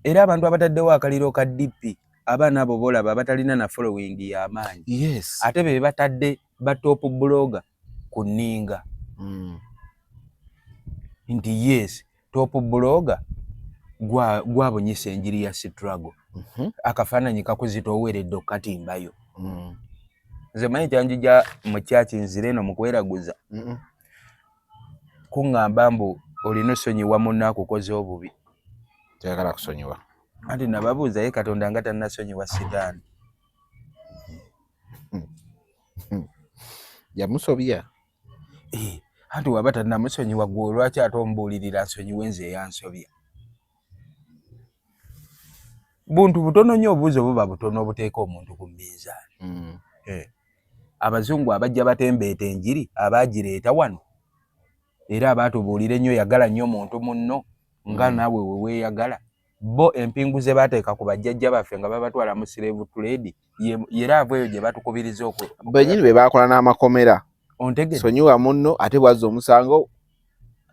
[SPEAKER 1] Era abantu abataddewo akaliro ka DP abaana abo bolaba abatalina na following y'amaanyi.
[SPEAKER 2] Yes.
[SPEAKER 1] Ate be batadde ba top blogger ku nninga. Nti yes, top blogger gwabonyesa enjiri ya struggle. Akafaananyi kakuzita oweeredde okukatimbayo. Nze manyi kyanjija mu kyaki nzire eno mu kweraguza. Kuŋŋamba mbu olina osonyiwa munno akukoze obubi.
[SPEAKER 2] Tayagala kusonyiwa.
[SPEAKER 1] Anti nababuuza ye Katonda nga tannasonyiwa Sitaani.
[SPEAKER 2] Yamusobya.
[SPEAKER 1] Anti waba tannamusonyiwa gwe lwaki ate ombuulirira nsonyiwe nze eyansobya? Buntu butono nnyo obuuzo buba butono obuteeka omuntu ku minzaani. Abazungu abajja batembeeta enjiri abaagireeta wano era abaatubuulira ennyo yagala nnyo muntu munno nga naawe we weeyagala. Bo empingu ze baateeka ku bajjajja baffe nga babatwala mu slave trade era avweyo gye batukubiriza
[SPEAKER 2] bennyini be baakola n'amakomera.
[SPEAKER 1] Ontegedde
[SPEAKER 2] sonyiwa munno ate bwazza omusango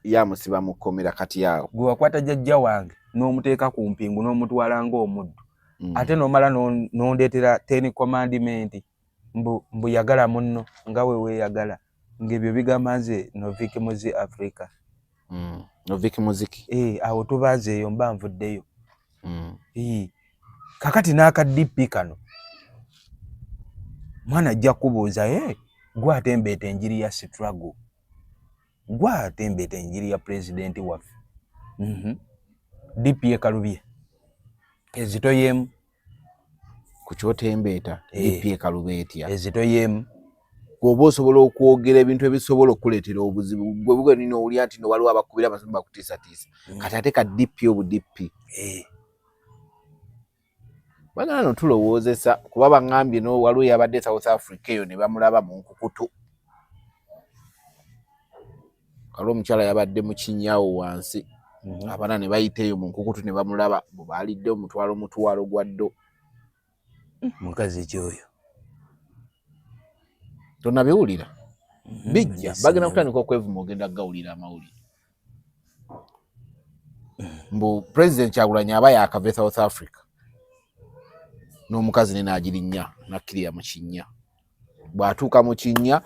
[SPEAKER 2] yamusiba mu kkomera kati awo.
[SPEAKER 1] Gwe wakwata jjajja wange n'omuteeka ku mpingu n'omutwala ng'omuddu ate n'omala n'ondeetera 10 commandment mbu yagala munno nga we weeyagala. Ng'ebyo bigamba nze Noviki Muzi Africa.
[SPEAKER 2] Noviki Muziki.
[SPEAKER 1] Awo tubaaze eyo mba nvuddeyo. Kakati n'akaddipi kano mwana ajja kubuuza gwe atembeeta enjiri ya struggle, gwe atembeeta enjiri ya pulezidenti waffe. DP ekalubye ezitoyemu
[SPEAKER 2] ku kyotembeeta DP ekalubye etya
[SPEAKER 1] ezitoyemu.
[SPEAKER 2] Bw'oba osobola okwogera ebintu ebisobola okuleetera obuzibu gwe bwe nina owulira nti no waliwo abakubira amasomo bakutiisatiisa kati ate ka DP obudipi. Bagala no tulowoozesa kuba baŋŋambye no waliwo yabadde South Africa eyo ne bamulaba mu nkukutu. Kale omukyala yabadde mu Kinyawo wansi abana ne bayita eyo mu nkukutu ne bamulaba bwe baalidde omutwalo gwa ddo.
[SPEAKER 1] Mukazi kyoyo
[SPEAKER 2] tonnabiwulira bijja bagenda kutandika okwevuma ogenda gawulira amawulire mbu President Kyagulanyi aba yakava South Africa n'omukazi ne n'agirinnya nakkirira mu kinnya. Bw'atuuka mu kinnya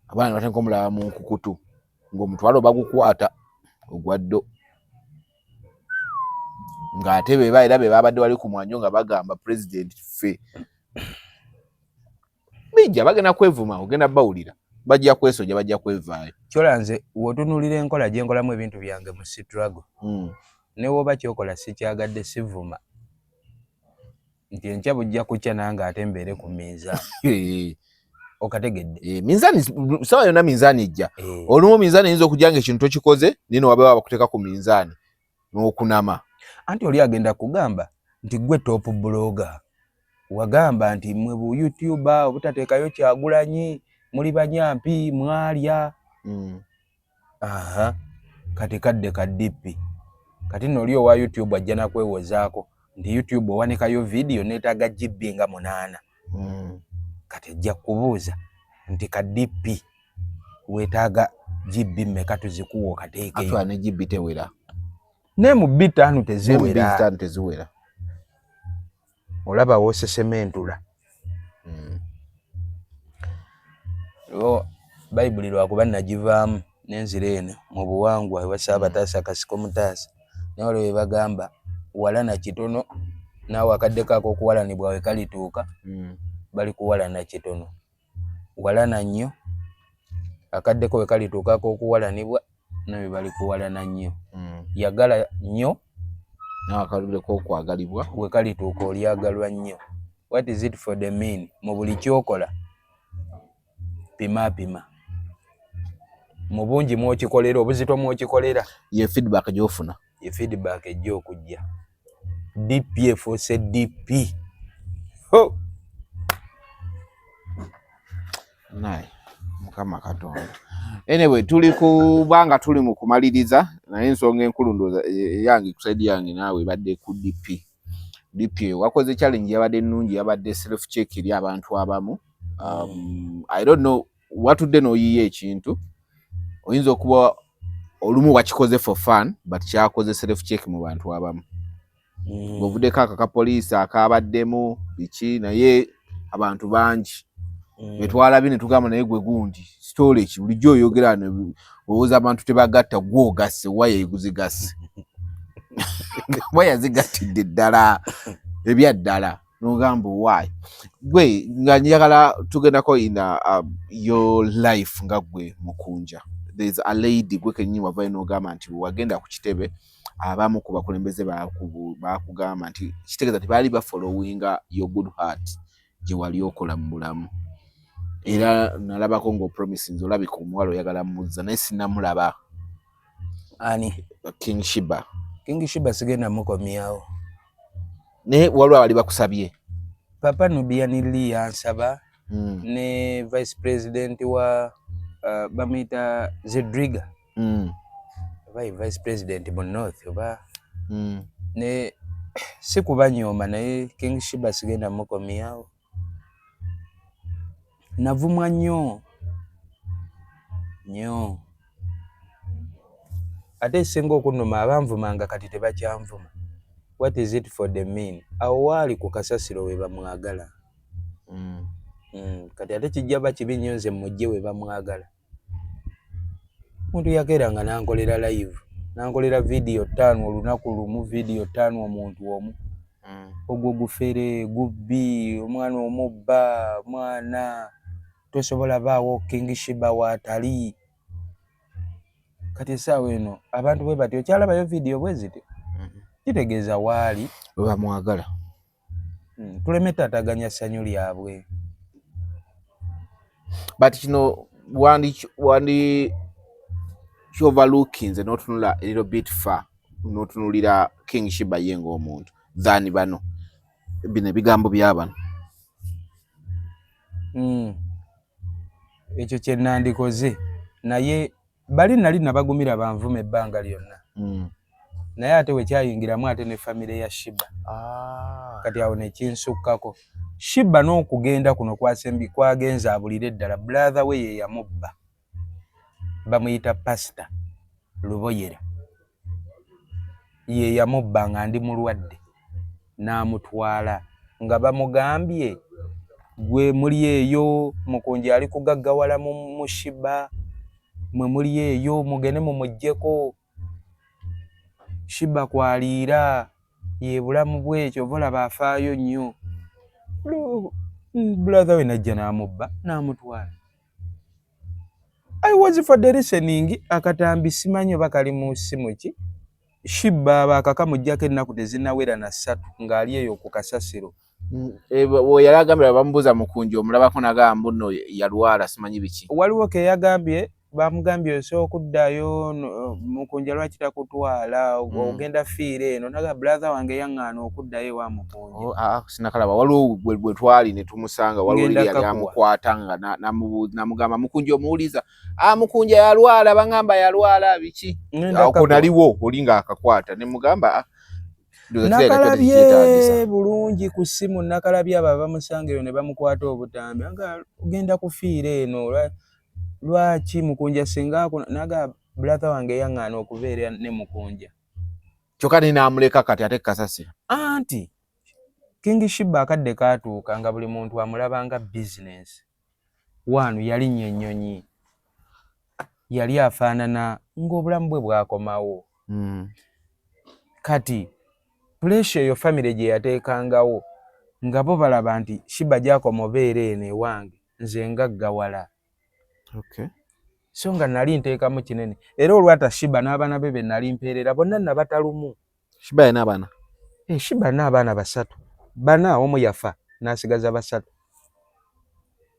[SPEAKER 2] abaana ne batandika omulaba mu nkukutu ng'omutwalo bagukwata ogwa ddo ng'ate beba era be babadde wali ku mwanjo nga bagamba President ffe. Bijja bagenda kwevuma ogenda bawulira bajja kwesoja bajja kwevaayo.
[SPEAKER 1] Kyola nze wotunuulira enkola gye nkolamu ebintu byange mu struggle ne woba kyokola sikyagadde sivuma nti enkya bujja kukya nange ate mbeere ku minzaani. Okategedde
[SPEAKER 2] minzaani sawa yonna minzaani ejja olumu minzaani eyinza okujja nga ekintu tokikoze nino wabeewo bakuteeka ku minzaani n'okunama.
[SPEAKER 1] Anti oli agenda kugamba nti gwe top blogger wagamba nti mwe bu YouTuber obutateekayo Kyagulanyi muli banyampi mwalya. Kati kadde ka DP kati noli owa YouTube ajja nakwewozaako nti YouTube owanikayo video neetaaga GB nga 8. Kati ajja kubuuza nti ka DP weetaaga GB mmeka tuzikuwa okateekeyo.
[SPEAKER 2] Atwala ne GB tewera
[SPEAKER 1] ne mu B5 teziwera.
[SPEAKER 2] Teziwera.
[SPEAKER 1] Olaba wosesementula. Bayibuli lwakuba nagivaamu n'enzira eno mu buwangwa ewa Ssaabataasa Kasiko Mutaasa naye olwo bwe bagamba walana kitono naawe akaddeko ak'okuwalanibwa we kalituuka bali kuwalana kitono. Walana nnyo akaddeko we kalituuka ak'okuwalanibwa nawe bali kuwalana nnyo. Yagala nnyo
[SPEAKER 2] naawe akaddeko okwagalibwa
[SPEAKER 1] we kalituuka olyagalwa nnyo. What is it for the mean? Mu buli kyokola pima mu bungi mwokikolera obuzito mwokikolera
[SPEAKER 2] ye feedback gy'ofuna
[SPEAKER 1] ye feedback ejja okujja. DP efuuse DP.
[SPEAKER 2] Naye Mukama Katonda. Anyway tuli kubanga tuli mu kumaliriza naye ensonga enkulu ndooza yange kusaidi yange naawe badde ku DP wakoze challenge yabadde nnungi yabadde self check eri abantu abamu. I don't know watudde n'oyiye ekintu oyinza okuba olumu wakikoze for fun but kyakoze self check mu bantu abamu. Bw'ovuddeko akapoliisi akaabaddemu biki naye abantu bangi betwalabye ne tugamba naye gwe gundi storage bulijjo oyogera owooza abantu tebagatta gwogasse waya eguzigase waya zigattidde ddala ebyaddala n'ogamba why gwe nga njagala tugendako ina your life nga gwe Mukunja there's a lady gwe kenyi wava ino gamba nti wagenda ku kitebe abamu ku bakulembeze bakugamba nti kitegeeza nti baali bafollowinga your good heart gye wali okola mu bulamu era nalabako ngo promises olabika omuwala oyagala muzza naye sinnamulaba.
[SPEAKER 1] Ani?
[SPEAKER 2] King Shiba.
[SPEAKER 1] King Shiba sigenda mukomyawo.
[SPEAKER 2] Ne waliwo abali bakusabye?
[SPEAKER 1] Papa Nubian Lee yansaba ne Vice President wa bamita Zedriga. Vice President mu North oba ne sikubanyoma naye King Shiba sigenda mukomyawo. Navumwa nnyo ate singa okunuma abanvumanga kati tebakyanvuma. What is it for the mean? Awo waali ku kasasiro we bamwagala. Kati ate kijja bakibi nnyo nze mujje we bamwagala. Muntu yakeeranga nankolera live, nankolera video 5 olunaku lumu, video 5 omuntu omu. Ogwo gufere, gubbi, omwana omubba, mwana tosobola baawo King Shiba watali. Kati saawa eno abantu bwe batyo kyalabayo video bwe ziti kitegeeza waali
[SPEAKER 2] we bamwagala.
[SPEAKER 1] Tuleme tataganya ssanyu lyabwe.
[SPEAKER 2] But kino wandi overlooking nze n'otunula a little bit far n'otunulira King Shiba ye ng'omuntu than bano bino ebigambo by'abano.
[SPEAKER 1] Ekyo kye nandikoze naye bali nali nabagumira banvume ebbanga lyonna. Naye ate wekyayingiramu ate ne famire ya Shiba. Kati awo nekinsukkako. Shiba n'okugenda kuno kwagenza abulire ddala brother we ye yamubba. Bamuyita Pastor Luboyera. Ye yamubba nga ndi mulwadde n'amutwala nga bamugambye gwe muli eyo mukunja ali kugaggawala mu Shiba mwe muli eyo mugende mumuggyeko. Shiba kwaliira ye bulamu bwekyo bulaba afaayo nnyo. Brother we najja n'amubba n'amutwala. I was for the listening akatambi simanyi bakali mu simu ki. Shiba bakakamujjako ennaku tezinnawera na 3 ng'ali eyo ku kasasiro.
[SPEAKER 2] Yalagambira bamubuuza mukunja omulabako nagamba nno yalwala simanyi biki.
[SPEAKER 1] Waliwo ke yagambye bamugambye osooka okuddayo mukunja lwaki takutwala ogenda fiira eno naga brother wange yaŋŋaana okuddayo wa mukunja.
[SPEAKER 2] Sinakalaba waliwo bwe twali ne tumusanga waliwo yali amukwata nga namugamba mukunja omuwuliza mukunja yalwala bangamba yalwala biki ako naliwo olinga akakwata ne mugamba
[SPEAKER 1] nakalabye bulungi ku ssimu nakalabye abo bamusangeyo ne bamukwata obutambi nga ogenda kufiira eno lwaki mukunja singa naga brother wange yaŋŋaana okubeera ne mukunja.
[SPEAKER 2] Kyokka n'amuleka kati ate kasasiro.
[SPEAKER 1] Anti King Shiba akadde kaatuuka nga buli muntu amulabanga business. Wanu yali nnyonnyonyi. Yali afaanana ng'obulamu bwe bwakomawo. Kati pressure yo family gye yateekangawo nga bo balaba nti Shiba gy'akoma obeera eno ewange nze ngaggawala. So nga nali nteekamu kinene era olwata Shiba n'abaana be nali mpeerera bonna nabatalumu.
[SPEAKER 2] Shiba yana abaana?
[SPEAKER 1] Shiba n'abaana 3. 4 omu yafa n'asigaza 3.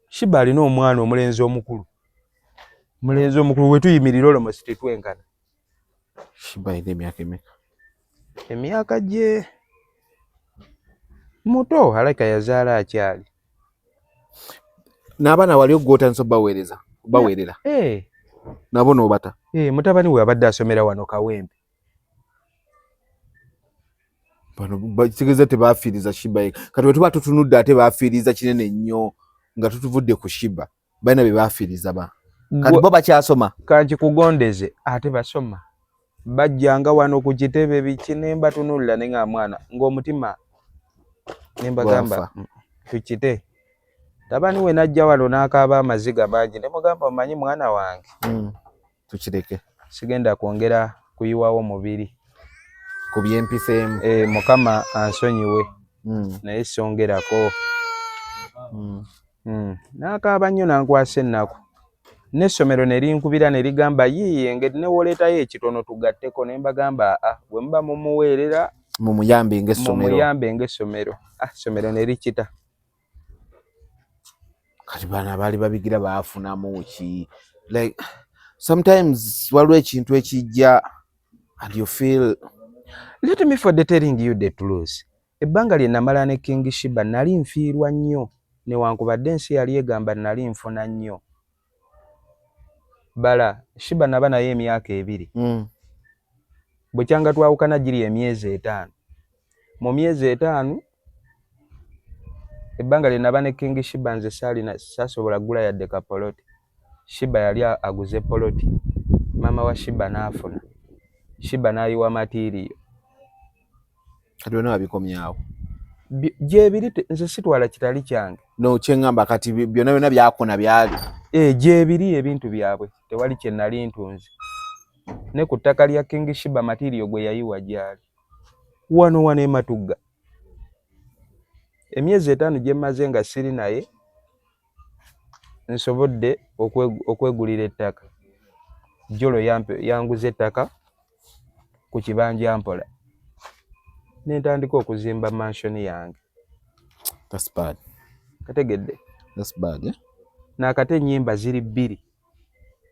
[SPEAKER 1] Shiba alina omwana omulenzi omukulu. Mulenzi omukulu we tuyimirira olwo musiti twenkana.
[SPEAKER 2] Shiba alina emyaka emeka?
[SPEAKER 1] Emyaka gye muto alaka yazaala akyali.
[SPEAKER 2] N'abaana wali ogwotandisa baweerera? Nabo n'obata?
[SPEAKER 1] Mutabani we abadde asomera wano Kawempe.
[SPEAKER 2] Bano bakitegeeza tebaafiiriza Shiba kati bwe tuba tutunudde ate baafiiriza kinene nnyo nga tutuvudde ku Shiba balina bye baafiiriza ba kati bo bakyasoma.
[SPEAKER 1] Kankikugondeze ate basoma bajjanga wano ku kitebe biki ne mbatunulira ne nga mwana ng'omutima ne mbagamba tukite. Tabani we najja wano n'akaaba amaziga mangi ne mugamba omanyi mwana wange
[SPEAKER 2] tukireke
[SPEAKER 1] sigenda kwongera kuyiwawo mubiri
[SPEAKER 2] ku byempiseemu.
[SPEAKER 1] Mukama ansonyiwe naye songerako. N'akaaba nnyo nankwasa ennaku n'essomero ne linkubira ne ligamba yiiye ngeri ne woleetayo ekitono tugatteko ne mbagamba bwe muba mumuweerera
[SPEAKER 2] mumuyambe ng'essomero. Essomero ne likita. Kati bana baali babigira baafunamu ki, like sometimes waliwo ekintu ekijja and you feel.
[SPEAKER 1] Let me for the telling you the truth. Ebbanga lye namala ne King Shiba nali nfiirwa nnyo newankubadde ensi yali egamba nali nfuna nnyo. Bala Shiba naba naye emyaka 2. Bwe kyanga twawukana giri emyezi 5. Mu myezi 5 ebbanga lye naba ne King Shiba nze saasobola gula yadde kapoloti. Shiba yali aguze poloti. Maama wa Shiba n'afuna. Shiba n'ayiwa materiyo.
[SPEAKER 2] Kati wena wabikomyawo.
[SPEAKER 1] Gyebiri nze sitwala kitali kyange.
[SPEAKER 2] No kyengamba kati byonna byakona byali.
[SPEAKER 1] Gyebiri ebintu byabwe tewali kye nali ntunze. Ne ku ttaka lya King Shiba materiyo gwe yayiwa gyali. Wano ematugga. Emyezi 5 gye maze nga siri naye nsobodde okwegulira ettaka. Jolo yanguze ettaka ku kibanja Mpola. Nentandika okuzimba mansion yange.
[SPEAKER 2] That's bad.
[SPEAKER 1] Kategedde.
[SPEAKER 2] That's bad, yeah?
[SPEAKER 1] Nakate ennyimba ziri 2.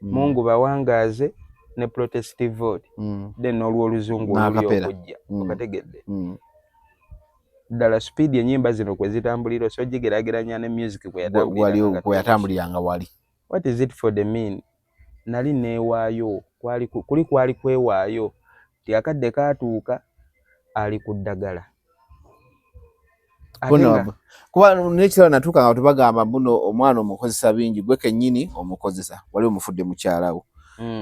[SPEAKER 1] Mungu bawangaze ne protestive vote. Then n'olwo oluzungu oluli okujja. Kategedde. Ddala speed ennyimba zino kwe zitambulira so gigeraageranya ne music kwe
[SPEAKER 2] yatambuliranga wali.
[SPEAKER 1] What is it for the mean? Nali neewaayo. Kwali kwewaayo. Tiakadde kaatuuka ali ku ddagala.
[SPEAKER 2] Kuba nekirala natuuka nga tubagamba buno omwana omukozesa bingi gwe kennyini omukozesa wali omufudde mukyalawo.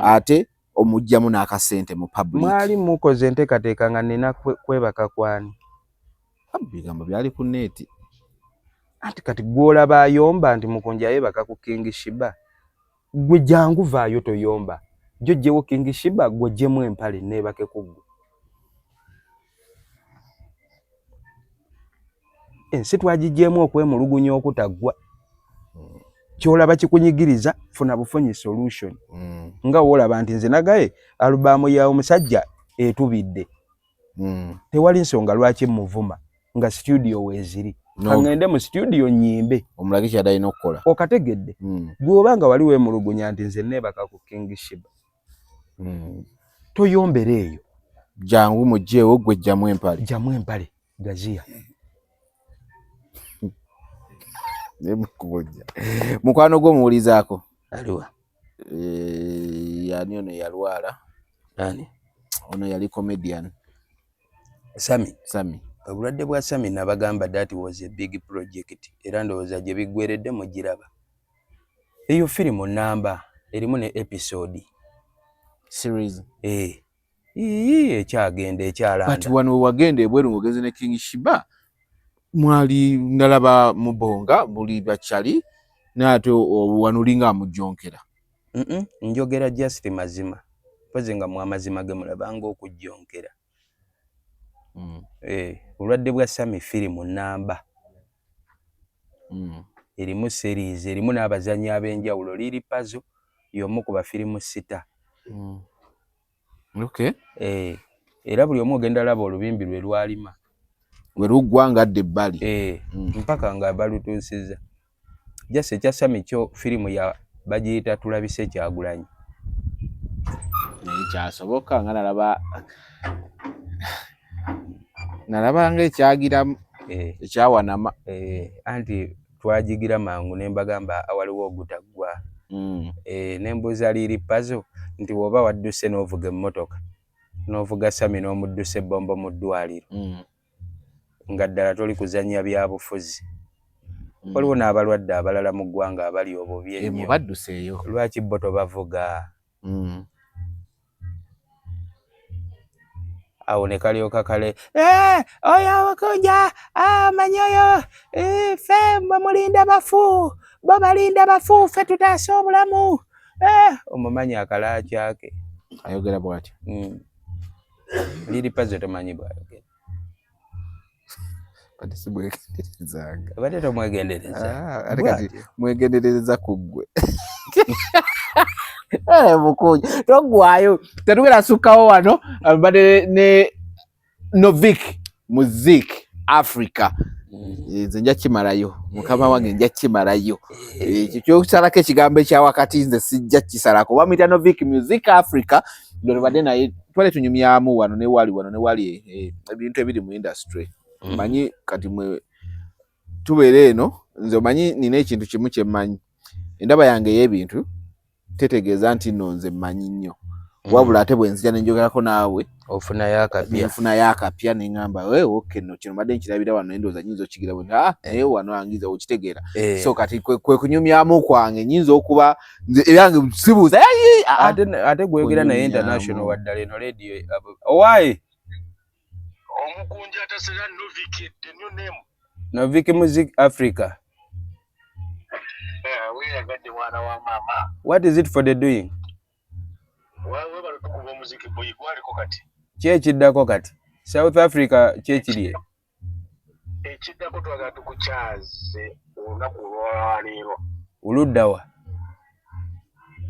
[SPEAKER 2] Ate omugjamu n'akasente mu public.
[SPEAKER 1] Mwali mukoze enteekateeka nga nina kwebaka kwani.
[SPEAKER 2] Bigambo byali ku neeti.
[SPEAKER 1] Ati kati gw'olaba ayomba nti mukonja yebaka ku King Shiba. Gwe jangu vaayo toyomba. Jojjewo King Shiba gw'oggyemu empale neebake ku ggwe. Ensi twagiggyemu okwemulugunya okutaggwa. Kyolaba kikunyigiriza funa bufunyi solution. Nga woolaba nti nze nagaye alubamu ya omusajja etubidde. Tewali nsonga lwaki muvuma nga studio weeziri. Kangende mu studio nyimbe.
[SPEAKER 2] Omulagi kyadalina okukola.
[SPEAKER 1] Okategedde. Gw'obanga wali weemulugunya nti nze neebaka ku King Shiba. Toyombera eyo.
[SPEAKER 2] Jangu mugjeewo gwe jjamu empale.
[SPEAKER 1] Jjamu empale. Gaziya.
[SPEAKER 2] Mukwano gwo muwulizaako.
[SPEAKER 1] Aliwa.
[SPEAKER 2] Yani ono yalwala.
[SPEAKER 1] Ani?
[SPEAKER 2] Ono yali comedian.
[SPEAKER 1] Sami. Obulwadde bwa Sami nabagamba that was a big project. Era ndowooza gye biggweredde mugiraba. Eyo firimu namba erimu ne episode.
[SPEAKER 2] Series.
[SPEAKER 1] Ekyagenda ekyalanda.
[SPEAKER 2] But wano wagenda ebweru ng'ogenze ne King Shiba. Mwali nalaba mubonga muli bachali nate wanulinga mujonkera.
[SPEAKER 1] Njogera just mazima. Poze nga mu amazima ge mulabanga okujjonkera. Obulwadde bwa Sami firimu namba. Erimu series, erimu n'abazannyi ab'enjawulo liri puzzle y'omu ku bafirimu 6.
[SPEAKER 2] Okay.
[SPEAKER 1] Era buli omu ogenda laba olubimbi lwe lwalima.
[SPEAKER 2] Werugwa ngadde ebbali.
[SPEAKER 1] Mpaka nga balutuusiza. Jase ekya Sami kyo firimu ya bagiyita tulabise Kyagulanyi.
[SPEAKER 2] Kyasoboka nga nalaba nga ekyagiramu ekyawanama.
[SPEAKER 1] Anti twagigira mangu ne mbagamba awaliwo ogutaggwa. Nembuuza liri puzzle nti woba wadduse n'ovuga emmotoka n'ovuga Sami n'omudduse ebbombo mu ddwaliro. Nga ddala toli kuzannya byabufuzi. Waliwo n'abalwadde abalala mu ggwanga abali obubi ennyo.
[SPEAKER 2] Badduseeyo.
[SPEAKER 1] Lwaki bo tobavuga? Awo ne kalyoka kale oyo awakonja amanyi oyo ffe mwe mulinda bafu bo balinda bafu ffe tutaasa obulamu. Omumanyi akalaakyake
[SPEAKER 2] ayogera bw'atyo.
[SPEAKER 1] Liri puzzle tomanyi bw'ayogera.
[SPEAKER 2] Bade simwegenderezanga.
[SPEAKER 1] Bade tomwegendereza.
[SPEAKER 2] Kati mwegendereza ku ggwe. Mukunya togwayo tetugera sukawo wano bade ne Novik Muzik Africa nze nja kimalayo mukama wange nja kimalayo ekyo kisalako ekigambo ekya wakati nze sijja kisalako bamita Novik Music Africa ndo bade naye twale tunyumyamu wano ne wali ebintu ebiri mu industry manyi kati mwe tubeere eno nze manyi nina ekintu kimu kye manyi endaba yange y'ebintu tetegeeza nti nno nze mmanyi nnyo wabula ate bwe nzija ne njogerako naawe ofuna yakapya ne ngamba okay no kino mbadde nkirabira wano endowooza nnyinza okigira bwe naye wano angiza okitegeera so kati kwe kunyumyamu kwange nnyinza okuba nze ebyange sibuuza
[SPEAKER 1] ate gwegera naye international waddala eno radio owaayi
[SPEAKER 8] omukunja atasera Novik the new name
[SPEAKER 1] Novik Music Africa.
[SPEAKER 8] Weyagadde mwana wa mama.
[SPEAKER 1] What is it for the doing?
[SPEAKER 8] Wewe balotukuba muziki boy gwaliko kati.
[SPEAKER 1] Kyekiddako kati. South Africa kyekiriye.
[SPEAKER 8] Ekiddako twagala tukukyaze olunaku olwaleero.
[SPEAKER 1] Oluddawa.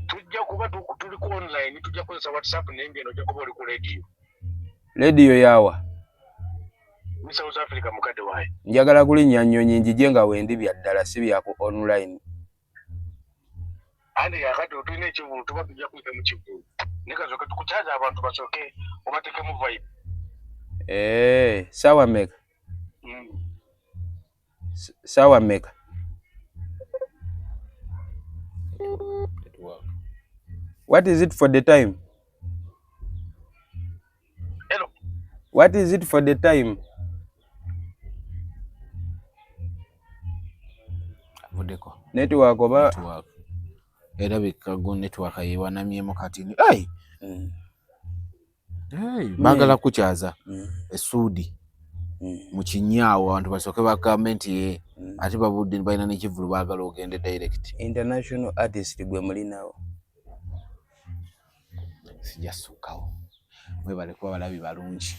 [SPEAKER 8] Tujja kuba tuli ku online, tujja kukozesa WhatsApp n'engeno ojja kuba oli ku radio.
[SPEAKER 1] Radio yawa.
[SPEAKER 8] Mu South Africa mukadde waaye.
[SPEAKER 1] Njagala kulinnya nnyonyi njije nga wendi bya ddala si bya ku online.
[SPEAKER 8] Andi yakati otulina ekivulu tuba tujja kuyita mu kivulu. Nekazoka tukukyaza abantu basooke obateekemu vibe.
[SPEAKER 1] Sawa meka. Sawa meka. What is it for the time?
[SPEAKER 8] Hello.
[SPEAKER 1] What is it for the time?
[SPEAKER 2] Vodeko.
[SPEAKER 1] Network oba
[SPEAKER 2] network. Erabika go network yewanamyemu kati ni hey bagala kukyaza esudi mu kinyaawo abantu basooke ba gavumenti ate babudde balina n'ekivulu baagala ogende direct.
[SPEAKER 1] International artist gwe mulinawo
[SPEAKER 2] sijja sukkawo mwebale kuba balabi balungi.